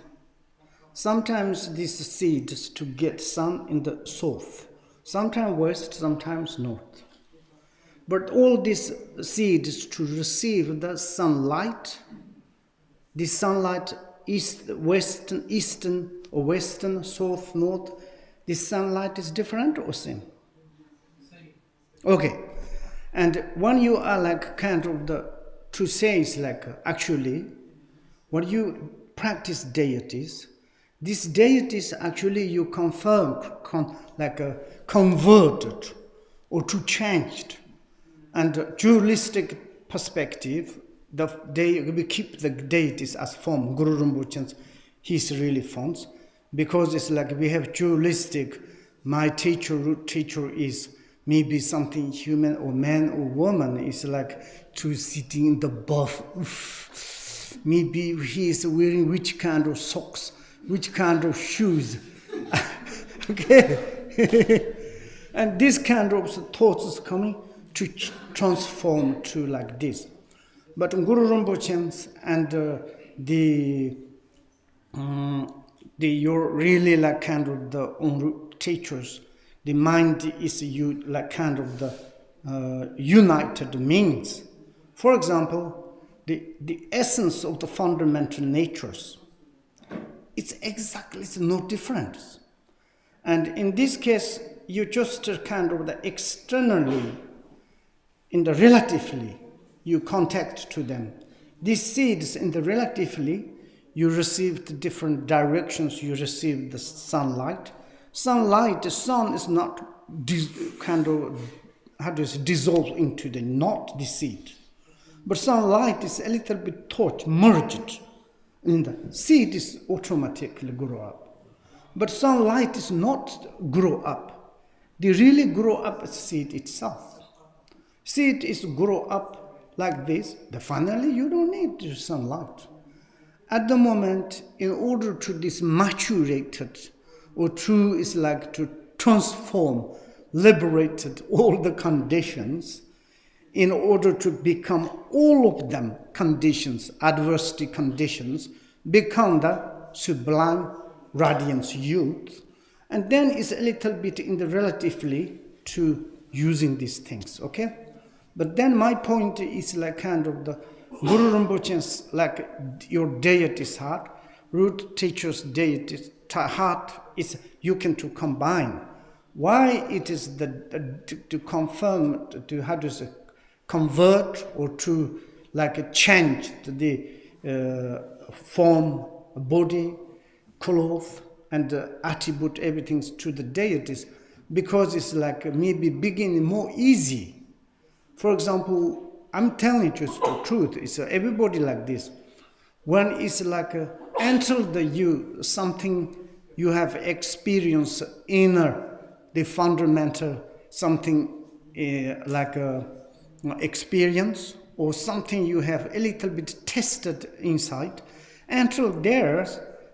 Sometimes these seeds to get sun in the south. Sometimes west, sometimes north. But all these seeds to receive the sunlight, east, western, eastern, or western, south, north, this sunlight is different or same? Same. Okay. And when you are like kind of to say is like actually, when you practice deities, these deities actually you converted or to changed. And dualistic perspective, we keep the deities as form. Guru Rinpoche, he's really forms. Because it's like we have dualistic, my teacher, root teacher is maybe something human or man or woman is like to sitting in the buff. Maybe he is wearing which kind of socks, which kind of shoes. Okay. And this kind of thoughts is coming to transform to like this. But Guru Rinpoche and you're really like kind of the teachers, the mind is you like kind of the united meanings. For example, the essence of the fundamental natures, it's no difference. And in this case, you just kind of the externally, in the relatively, you contact to them. These seeds in the relatively, you receive the different directions, you receive the sunlight. The sun is not dissolved into not the seed. But sunlight is a little bit merged. And the seed is automatically grow up. But sunlight is not grow up. They really grow up as seed itself. Seed is grow up like this. Then finally, you don't need the sunlight. At the moment, in order to this maturated, or true is like to transform, liberated all the conditions, in order to become all of them conditions, adversity conditions, become the sublime radiance youth. And then it's a little bit in the relatively to using these things, okay? But then my point is like kind of the Guru Rinpoche's like your deity's heart, root teacher's deity's heart is you can to combine. Why it is to confirm, to how to say, convert or to like change the form, body, cloth, and attribute everything to the deities, because it's like maybe beginning more easy. For example, I'm telling you the truth. It's everybody like this. When it's like enter something you have experienced inner, the fundamental something like a experience or something you have a little bit tested inside. Until there,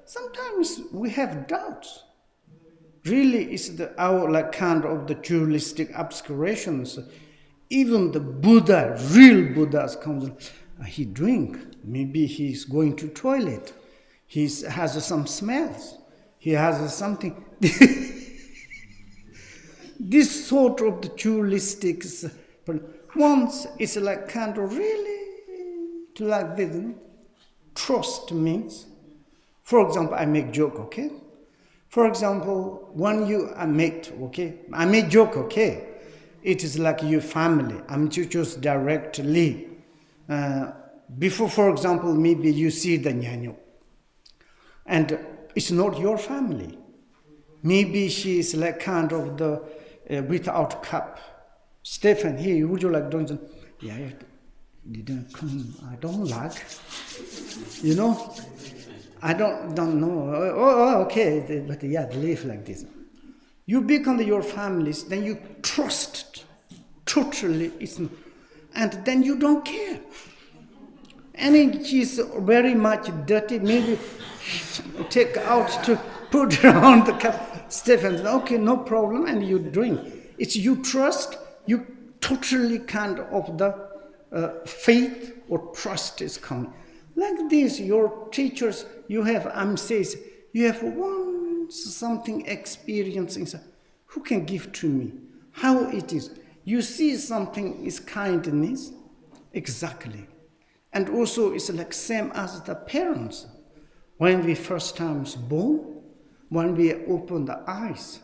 sometimes we have doubts. Really, it's our like kind of the dualistic obscurations. Even the Buddha, real Buddhas comes, he drink, maybe he's going to toilet, he has some smells, he has something. This sort of the dualistic, once it's like kind of really to like this, trust means, for example, I make joke, okay? For example, when you are mate, okay? I make joke, okay? It is like your family. I'm just directly. Before, for example, maybe you see the Nyanyo. And it's not your family. Maybe she is like kind of the without cup. Stephen, here, would you like doing? Yeah, didn't come. I don't like. You know, I don't know. Okay, but yeah, live like this. You become your families, then you trust totally is not. And then you don't care. And she's very much dirty, maybe take out to put around the cup. Stephen, okay, no problem, and you drink. It's you trust, you totally kind of the faith or trust is coming. Like this, your teachers, you have says, you have something experiencing. Who can give to me? How it is? You see something is kindness, exactly. And also it's like same as the parents. When we first time born, when we open the eyes,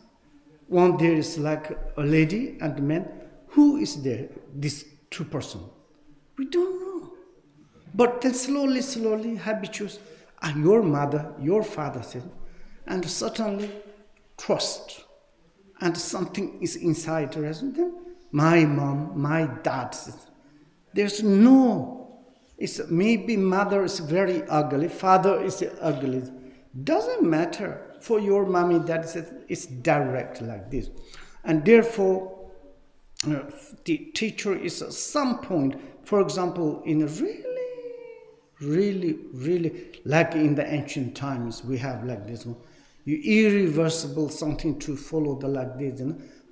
when there is like a lady and a man, who is there? These two persons. We don't know. But then slowly, habituous, your mother, your father said, and certainly trust. And something is inside them. My mom, my dad says, there's no. It's maybe mother is very ugly, father is ugly. Doesn't matter for your mommy, dad says it's direct like this. And therefore, the teacher is at some point, for example, in a really, like in the ancient times, we have like this one. You irreversible something to follow the like this.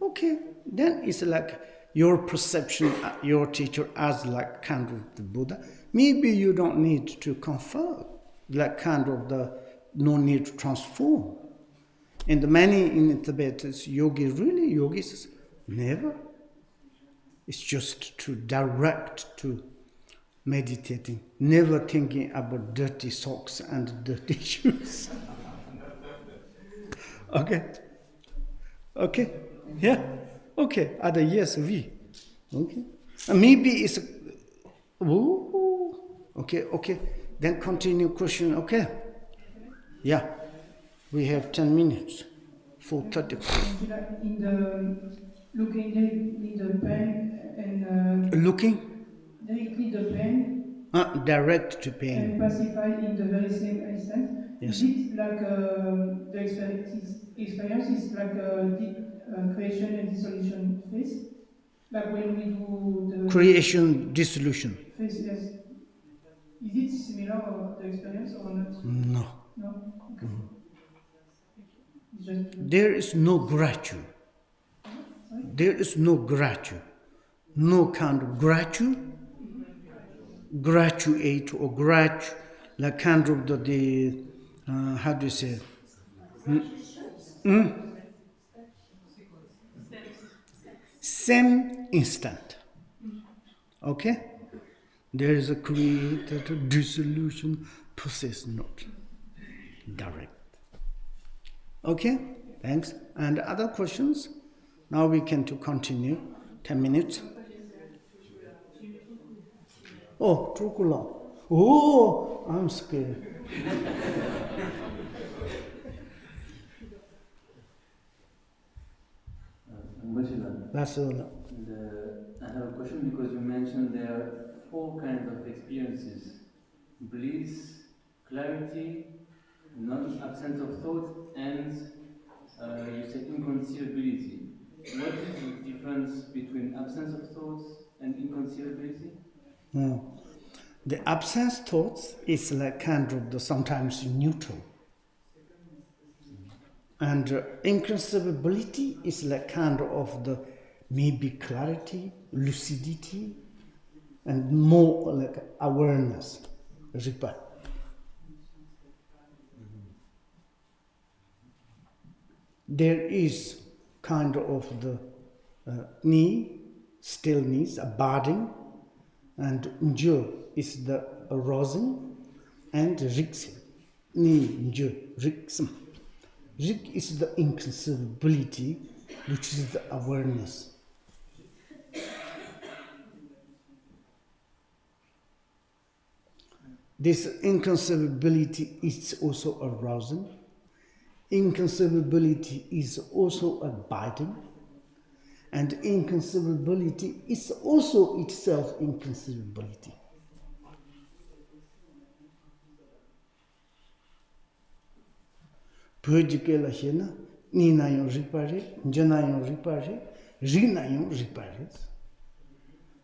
Okay, then it's like your perception, your teacher as like kind of the Buddha. Maybe you don't need to confer, like kind of the no need to transform. And many in Tibet, yogis, never. It's just to direct to meditating, never thinking about dirty socks and dirty shoes. Okay, yeah, okay. Other yes, we, okay. Maybe it's. Okay. Then continue question. Okay. Yeah, we have 10 minutes. 4:30. In the looking in the pain and Looking. directly the pain. Direct to pain. And pacify in the very same instant. Yes. Is it like the experience is like a creation and dissolution phase? Like when we do the Creation, dissolution. phase, yes. Is it similar the experience or not? No. No. Okay. Mm-hmm. It's just there is no gratitude. There is no gratitude. No kind of gratitude. Graduate or like kind of the how do you say? Same instant. Okay? There is a created dissolution process, not direct. Okay? Thanks. And other questions? Now we can to continue. 10 minutes. Oh, Trukula. Oh, I'm scared. That's all. I have a question because you mentioned there are 4 kinds of experiences: bliss, clarity, non-absence of thoughts, and you said inconceivability. What is the difference between absence of thoughts and inconceivability? The absence thoughts is like kind of the sometimes neutral. And inconceivability is like kind of the maybe clarity, lucidity, and more like awareness. Ripa. There is kind of the stillness, abiding, and njo is the arousing, and riksim. Njo, riksim. Rik is the inconceivability, which is the awareness. This inconceivability is also arousing. Inconceivability is also abiding. And inconceivability is also itself inconceivability. Pujikela hena, ninayon ripare, janayon ripare, rinayon ripare.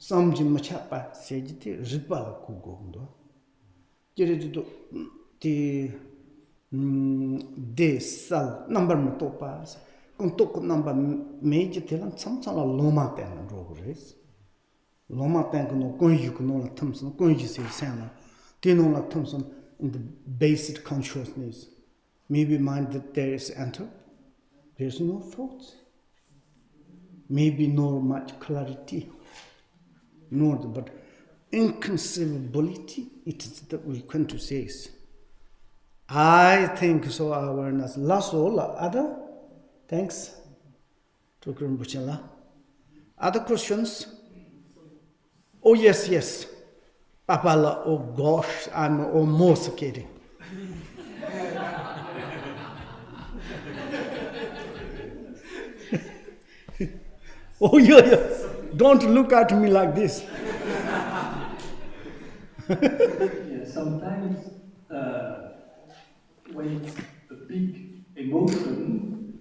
samji machapa sejiti ripala kugondo. Jerido de sal number matopas. Kontok number meji telan samsala loma ten rogres. Loma ten no konju no la Thompson konju se sana. Tino la Thompson in the basic consciousness. Maybe mind that there is enter. There's no thoughts. Maybe no much clarity. No, but inconceivability, it is that we come to say. I think so awareness. Last all other? Thanks. To Rinpoche. Other questions? Oh yes. Papala, oh gosh, I'm almost kidding. Oh yeah. Don't look at me like this. Yeah, sometimes when it's a big emotion,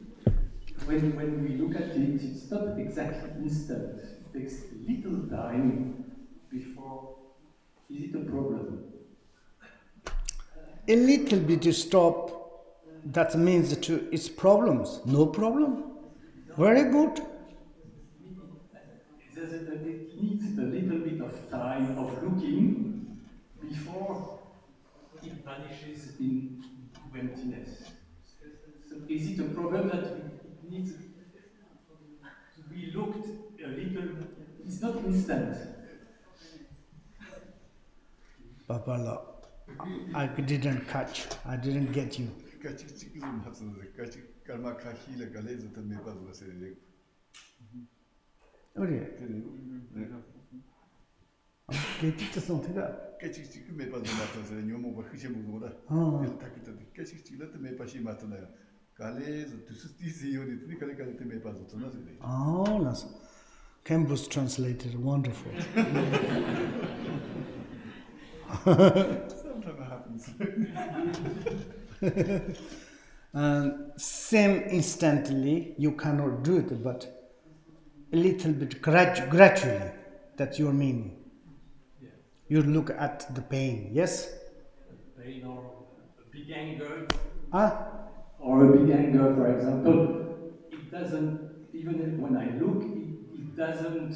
when we look at it, it's not exactly instant. It takes a little time before. Is it a problem? A little bit to stop, that means to its problems. No problem. Very good. It needs a little bit of time of looking before it vanishes into emptiness. So is it a problem that it needs to be looked a little? It's not instant. Papala, I didn't catch. I didn't get you. Oh yeah. Get it to something up. Oh, nice. Campus translated, wonderful. Sometimes it happens. Same instantly, you cannot do it, but a little bit gradually, that's your meaning. Yeah. You look at the pain, yes? Pain or a big anger. Or a big anger, for example, it doesn't, even when I look, it doesn't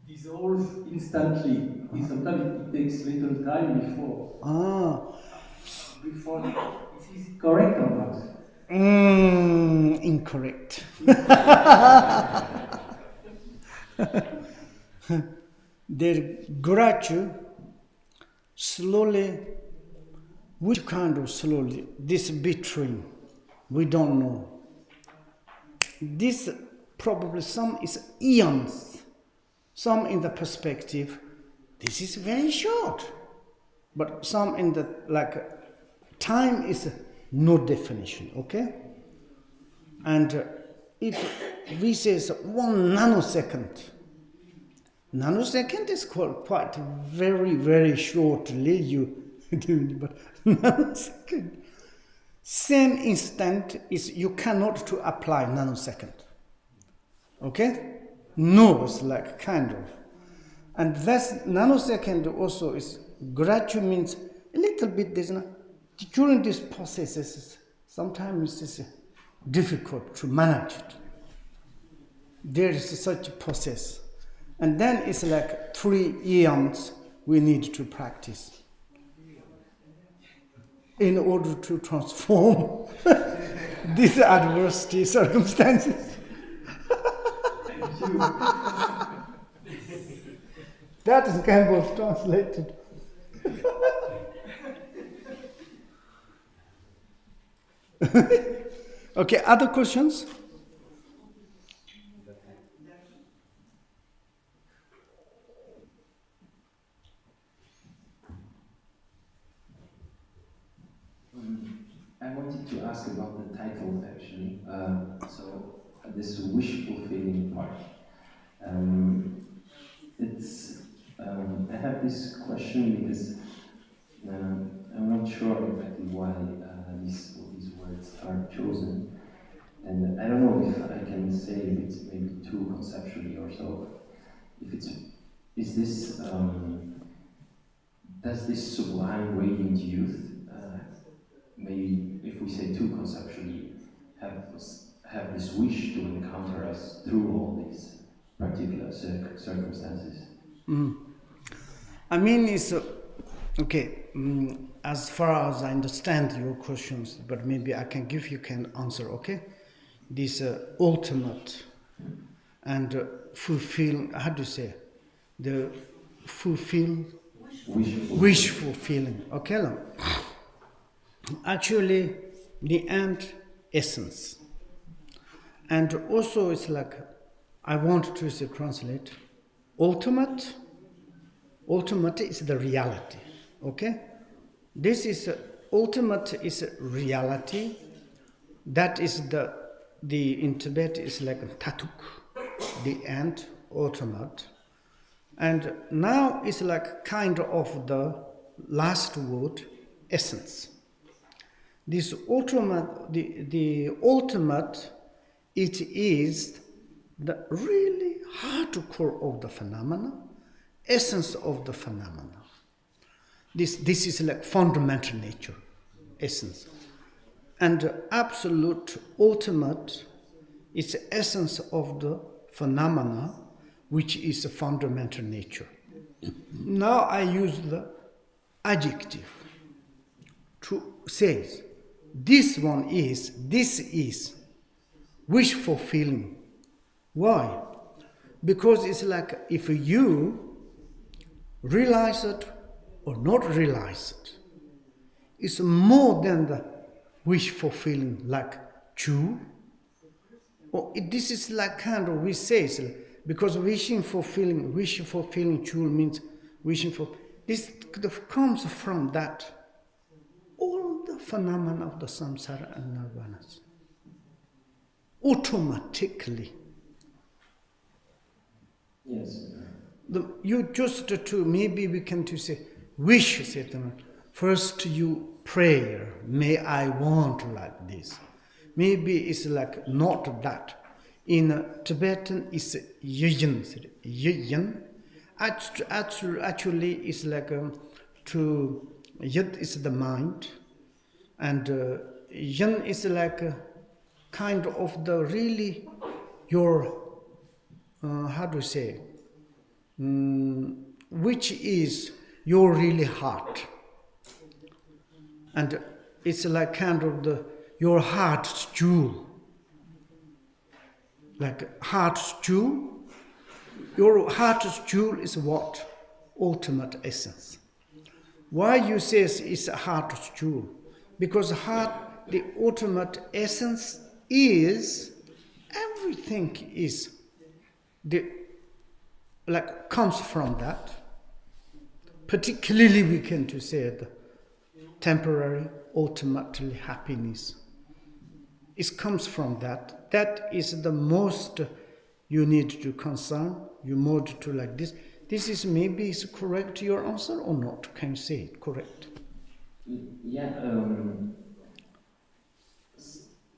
dissolve instantly. Sometimes it takes little time before. Is it correct or not? Incorrect. Their gratitude slowly, which kind of slowly? This between, we don't know. This probably some is eons, some in the perspective, this is very short. But some in the, time is no definition, okay? And if we say 1 nanosecond is quite very, very shortly you do, but nanosecond. Same instant is you cannot to apply nanosecond. Okay? No, it's kind of. And this nanosecond also is gradual, means a little bit, during these processes, sometimes it's difficult to manage it. There is such a process. And then it's 3 eons we need to practice in order to transform these adversity circumstances. That is kind of translated. Okay, other questions? I wanted to ask about the title actually. This wish fulfilling part. I have this question because I'm not sure exactly why these words are chosen, and I don't know if I can say if it's maybe too conceptually or so. If is this, does this sublime radiant youth, maybe if we say too conceptually, have this wish to encounter us through all these particular circumstances? I mean, it's okay. As far as I understand your questions, but maybe I can give you can answer. Okay, this ultimate and fulfill. How do you say the fulfill wish fulfilling? Okay, no? Actually, the end essence, and also it's like I want to say, translate ultimate. Ultimate is the reality, okay? This is ultimate is reality. That is the in Tibet is like tatuk, the end, ultimate. And now it's like kind of the last word, essence. This ultimate, the ultimate, it is the really hardcore of the phenomena, essence of the phenomena. This is like fundamental nature, essence. And absolute ultimate is the essence of the phenomena, which is a fundamental nature. Now I use the adjective to say this is wish fulfilling. Why? Because it's like if you realize it or not realize it, it's more than the wish fulfilling, like Jew. Or this is like kind of we say, because wish fulfilling Jew means wishing for. This comes from that. All the phenomena of the samsara and nirvanas automatically. Yes. You just to maybe we can to say wish statement. First you prayer, may I want like this. Maybe it's like not that. In Tibetan it's yin. Yin. Actually it's like to yid is the mind, and yin is like kind of the really your how do you say, which is your really heart, and it's like kind of your heart's jewel, like heart's jewel. Your heart's jewel is what? Ultimate essence. Why you say it's a heart's jewel? Because heart, the ultimate essence is everything is comes from that. Particularly we can to say the temporary, ultimately happiness. It comes from that. That is the most you need to concern, you mode to like this. This is maybe is correct your answer or not? Can you say it correct? Yeah.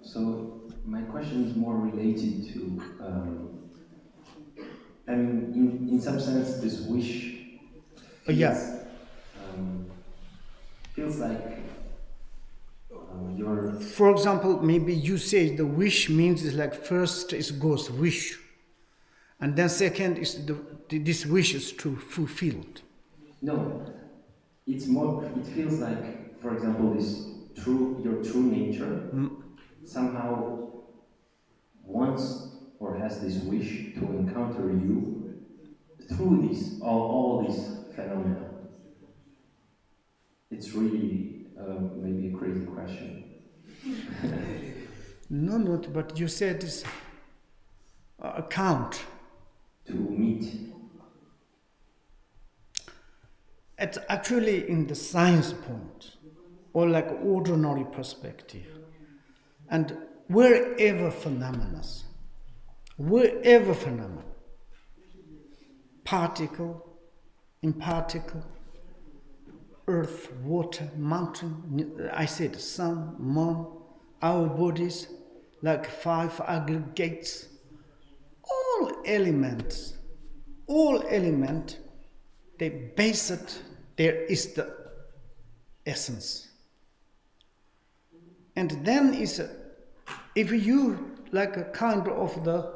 So my question is more related to. I mean, in some sense, this wish feels like your. For example, maybe you say the wish means is like first is goes wish, and then second is this wish is to fulfilled. No, it's more. It feels like, for example, your true nature somehow wants or has this wish to encounter you through all these phenomena. It's really maybe a crazy question. No, but you said this account. To meet. It's actually in the science point, or like ordinary perspective. And wherever phenomena, particle, imparticle, earth, water, mountain, I said sun, moon, our bodies, like 5 aggregates, all element they base it, there is the essence. And then is if you like a kind of the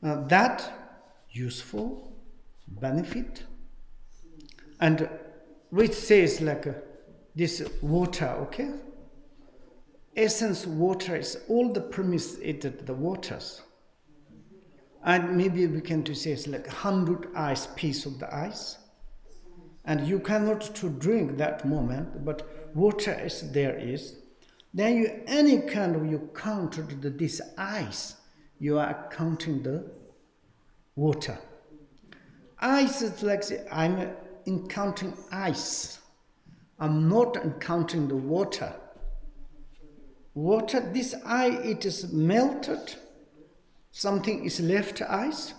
that useful benefit, and which says like this water, okay? Essence water is all the premise is the waters. And maybe we can to say it's like 100 ice piece of the ice. And you cannot to drink that moment, but water is there is. Then you any kind of you counted this ice, you are counting the water. Ice is like I'm encountering ice. I'm not encountering the water. Water, this ice, it is melted. Something is left ice.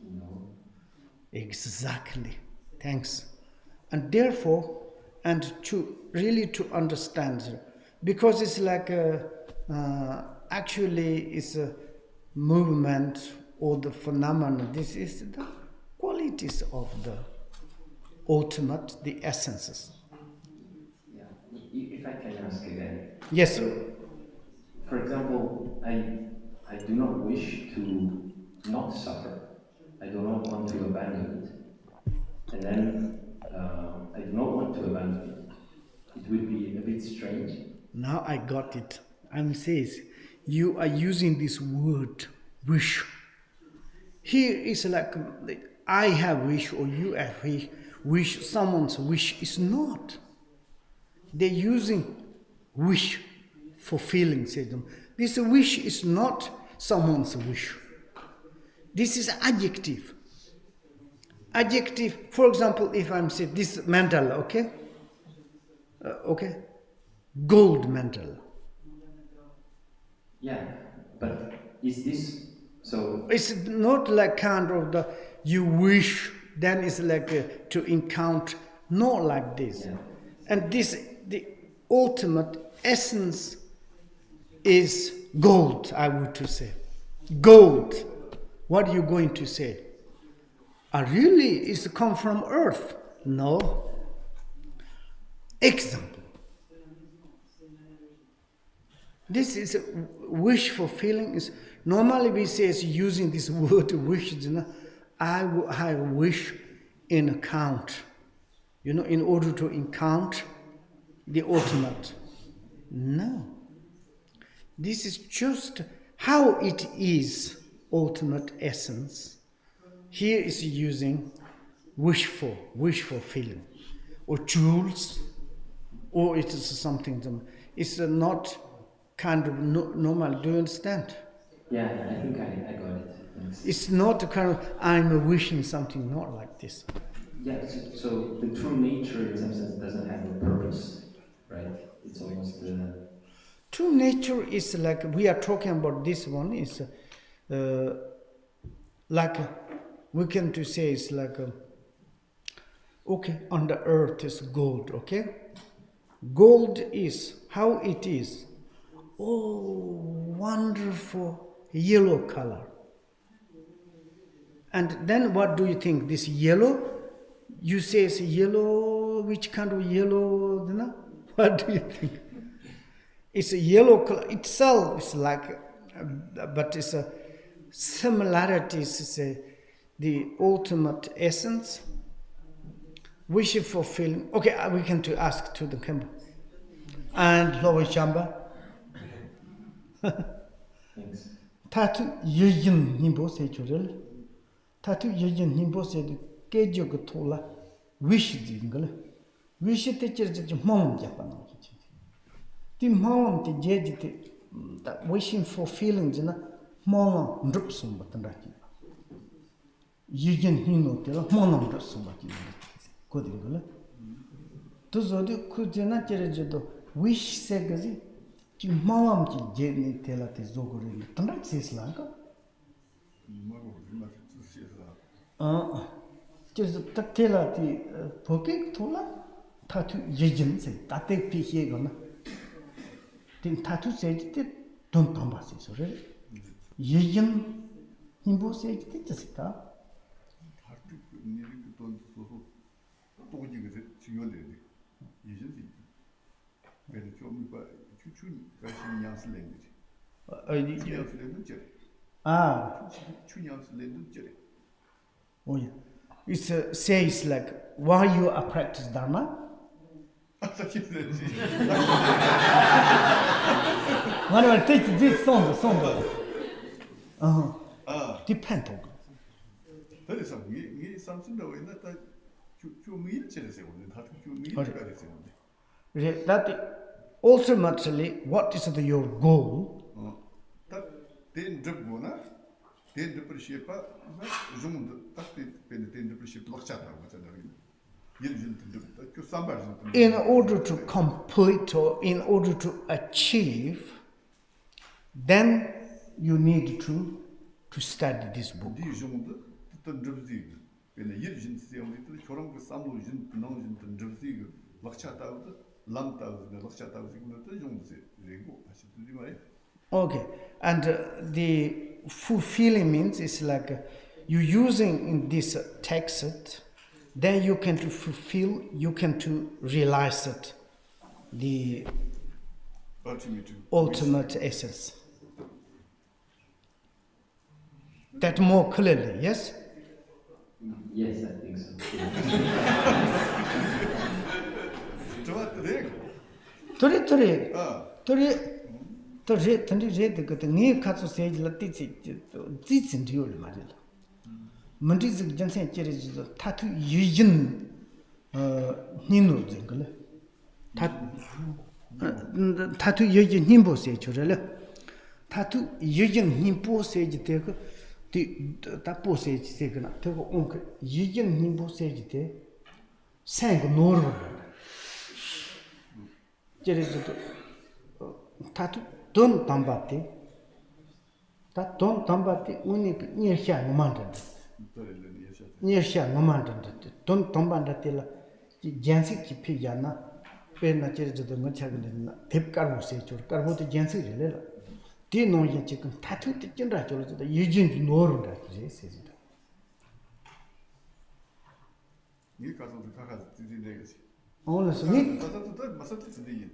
No. Exactly. Thanks. And therefore, and to really to understand, because it's like actually it's a movement or the phenomenon. This is the qualities of the ultimate, the essences. Yeah. If I can ask again. Yes. So, for example, I do not wish to not suffer. I do not want to abandon it. And then I do not want to abandon it. It would be a bit strange. Now I got it. I'm says you are using this word wish. Here is like I have wish or you have wish. Someone's wish is not. They're using wish for feelings. This wish is not someone's wish. This is adjective. Adjective, for example, if I'm saying this mandala, okay? Okay? Gold mandala. Yeah, but is this so? It's not like kind of the you wish, then it's like to encounter, not like this. Yeah. And this, the ultimate essence is gold, I would to say. Gold. What are you going to say? Really is come from earth? No. Example. This is a wish fulfilling. Is normally we say is using this word wish. I wish in account. In order to encounter the ultimate. No. This is just how it is, ultimate essence. Here is using wish fulfilling, or jewels, or it is something. It's not kind of normal. Do you understand? Yeah, I think I got it. Thanks. It's not kind of I'm wishing something, not like this. Yeah, so the true nature in some sense doesn't have a purpose, right? It's almost True nature is like, we are talking about this one, is like, we can to say it's like, okay, on the earth is gold, okay? Gold is how it is. Oh, wonderful yellow color. And then what do you think? This yellow, you say it's yellow, which kind of yellow? What do you think? It's a yellow color itself. It's like, but it's a similarities. It's the ultimate essence. Wish fulfilling. Okay, we can to ask to the Kemba. And Lowe Chamba. Thanks. Tatu Yin Nimbo say churel. Tatu Yin Nimbo said, Kejog Tola, wish dingle. Wish teachers mom Japan. The mom, the judge, that wishing for feelings, mom drupsum but the Yin Hino, the mom drupsum but good dingle. To Zodi could not judge wish segazi. Mom Jenny tell at the Zogori. Tonight says like just the tell at the pocket tola tattoo yijin say tate pie gonna. Then tattoo said it don't tambasi, sorry. Yijin Himbo said it just 돈 소소 또지 그 중요한데 이제지 그래도 좀 봐. 추추니 가신 양슬랭이지. 양슬랭도 저. 추니 양슬랭도 저. Oh yeah. It says like, while you are practicing Dharma, whenever take this song. Depend on. 그래서 이 삼순다고 했나 다 주미일 제대로 오늘 다 주미일가 됐는데. That ultimately, what is your goal? 딱 된적구나. 된적으로시파 좀 딱히 된적으로시파 럭차다고 하잖아요. In order to complete or in order to achieve, then you need to study this book. Okay, and the fulfilling means it's like you using in this text, then you can to fulfill, you can to realize it, the ultimate essence. That more clearly, yes? Yes, I think so. Tatu yujin nimbo se churele. Tatu yujin nimbo se jite tapo se jite na te ko onk yujin nimbo se jite sang normal. Tatu don tambate. Ta don tambate unik nyesha ngomanda. Nyesha ngomanda. Don tambanda tela jansi ki pijana pena cherizo ngachagna tep karbo se chur karbo te jansi rela. Di no yin chikum tatu te chinra chur da yujin norunda je se. 니 가서 가서 지지내겠지. 오늘 니 가서 또 마사트 지지.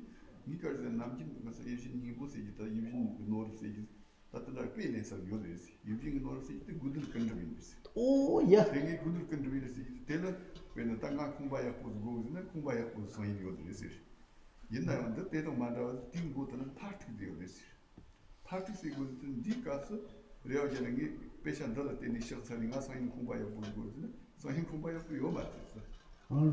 니 가서 남긴 가서 예신 이보세 이다 예신 노르세 이 다들 꽤내서 요르세. 예신 노르세 이 구들 컨트리비스. 오 야. 되게 구들 컨트리비스. 때는 왜는 땅가 공부야 고고는 공부야 고 소인 요르세. 옛날에 때도 만나서 띵고는 파티 되어르세. 파티 세고는 니 가서 레어제는 게 배션들 때니 시작하니까 소인 공부야 고고는 소인 공부야 요 맞았어.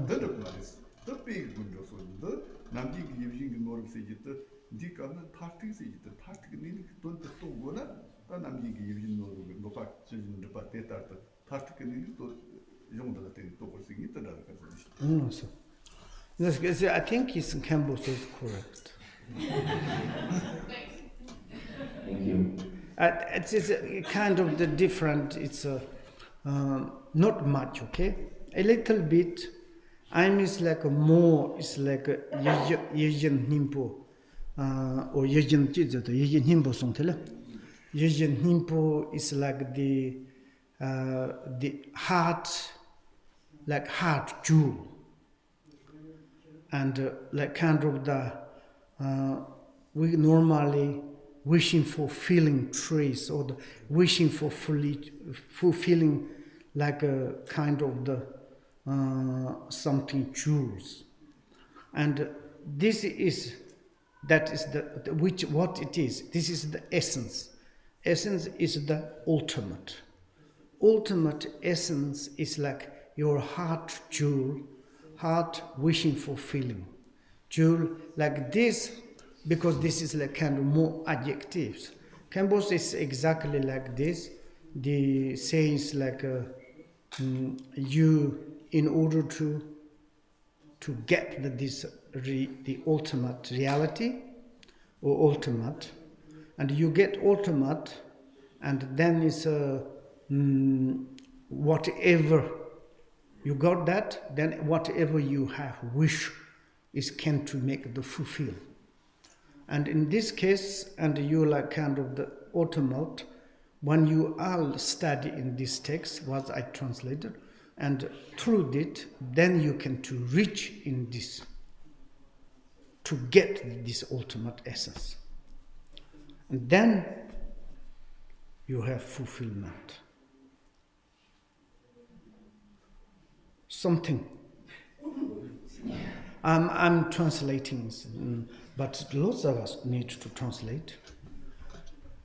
더럽 말했어. 더 빅 군도서도 남기 기브징 노르세지도 디카는 파티세지도 파티는 돈도 또 거나 다 남기 기브징 노르고 노파 지는 파테타도 파티는 또 정도가 되는 또 볼수 있다 그래서. So yes, I think his Campbell is correct. Thank you. It's a kind of the different. It's not much, okay. A little bit. I mean, it's like a more. It's like a Yejin Nimpo or Yejin Chizo, the Yejin Nimpo song. Yejin Nimpo is like the heart, like heart jewel, and like kind of the we normally wishing for feeling trace or the wishing for fulfilling like a kind of the something jewels, and this is that is the which what it is. This is the essence. Essence is the ultimate. Ultimate essence is like your heart jewel, heart wishing for feeling, jewel like this, because this is like kind of more adjectives. Campbell's is exactly like this. The sayings like you, in order to get the ultimate reality or ultimate, and you get ultimate, and then it's whatever you got that, then whatever you have wish is can to make the fulfill. And in this case, and you like kind of the ultimate, when you all study in this text, what I translated, And through it, then you can to reach in this, to get this ultimate essence. And then you have fulfillment. Something. I'm translating, but lots of us need to translate.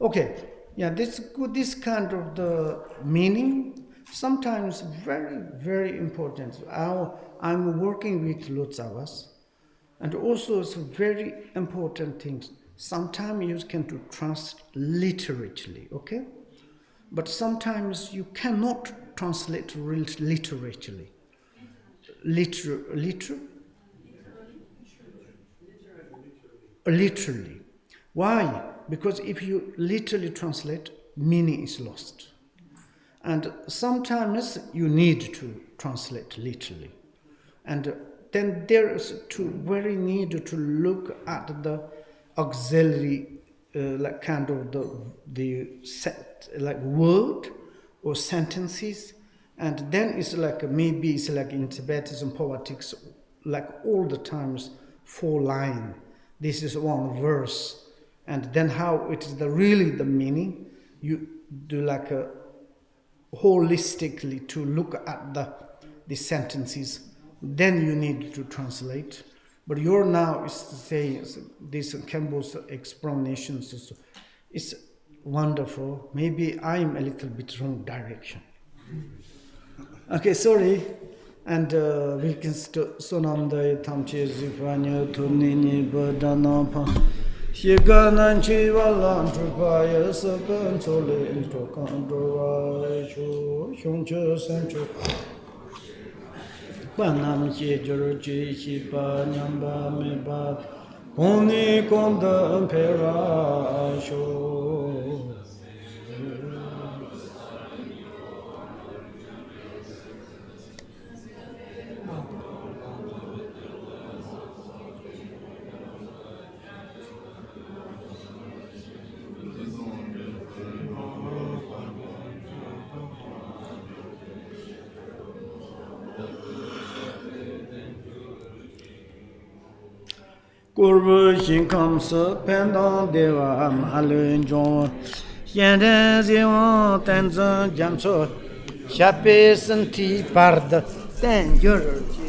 Okay, yeah, this kind of the meaning, sometimes very, very important. I'm working with lots of us, and also it's very important things. Sometimes you can do transliterally, okay? But sometimes you cannot translate literally. Literally. Why? Because if you literally translate, meaning is lost. And sometimes you need to translate literally. And then there is very need to look at the auxiliary like kind of the set, like word or sentences, and then it's like maybe it's like in Tibetan poetics, like all the times 4 lines. This is one verse, and then how it is really the meaning. You do like a holistically to look at the sentences. Then you need to translate. But you're now is saying this Campbell's explanations is wonderful. Maybe I'm a little bit wrong direction. Okay, sorry. And we can sonamda tamche zifanya tunini badanapa shiganan chivalan trupaya saban chole intokandwa shuncha sancho Panam Chijurji Shipa Nyamba Meba Poni Konda Perasho Kurbu Shinkamsa Pendant Deva Malun Jon Yenden Zion Tenzan Jamso Chape Santi Parda Ten Yurji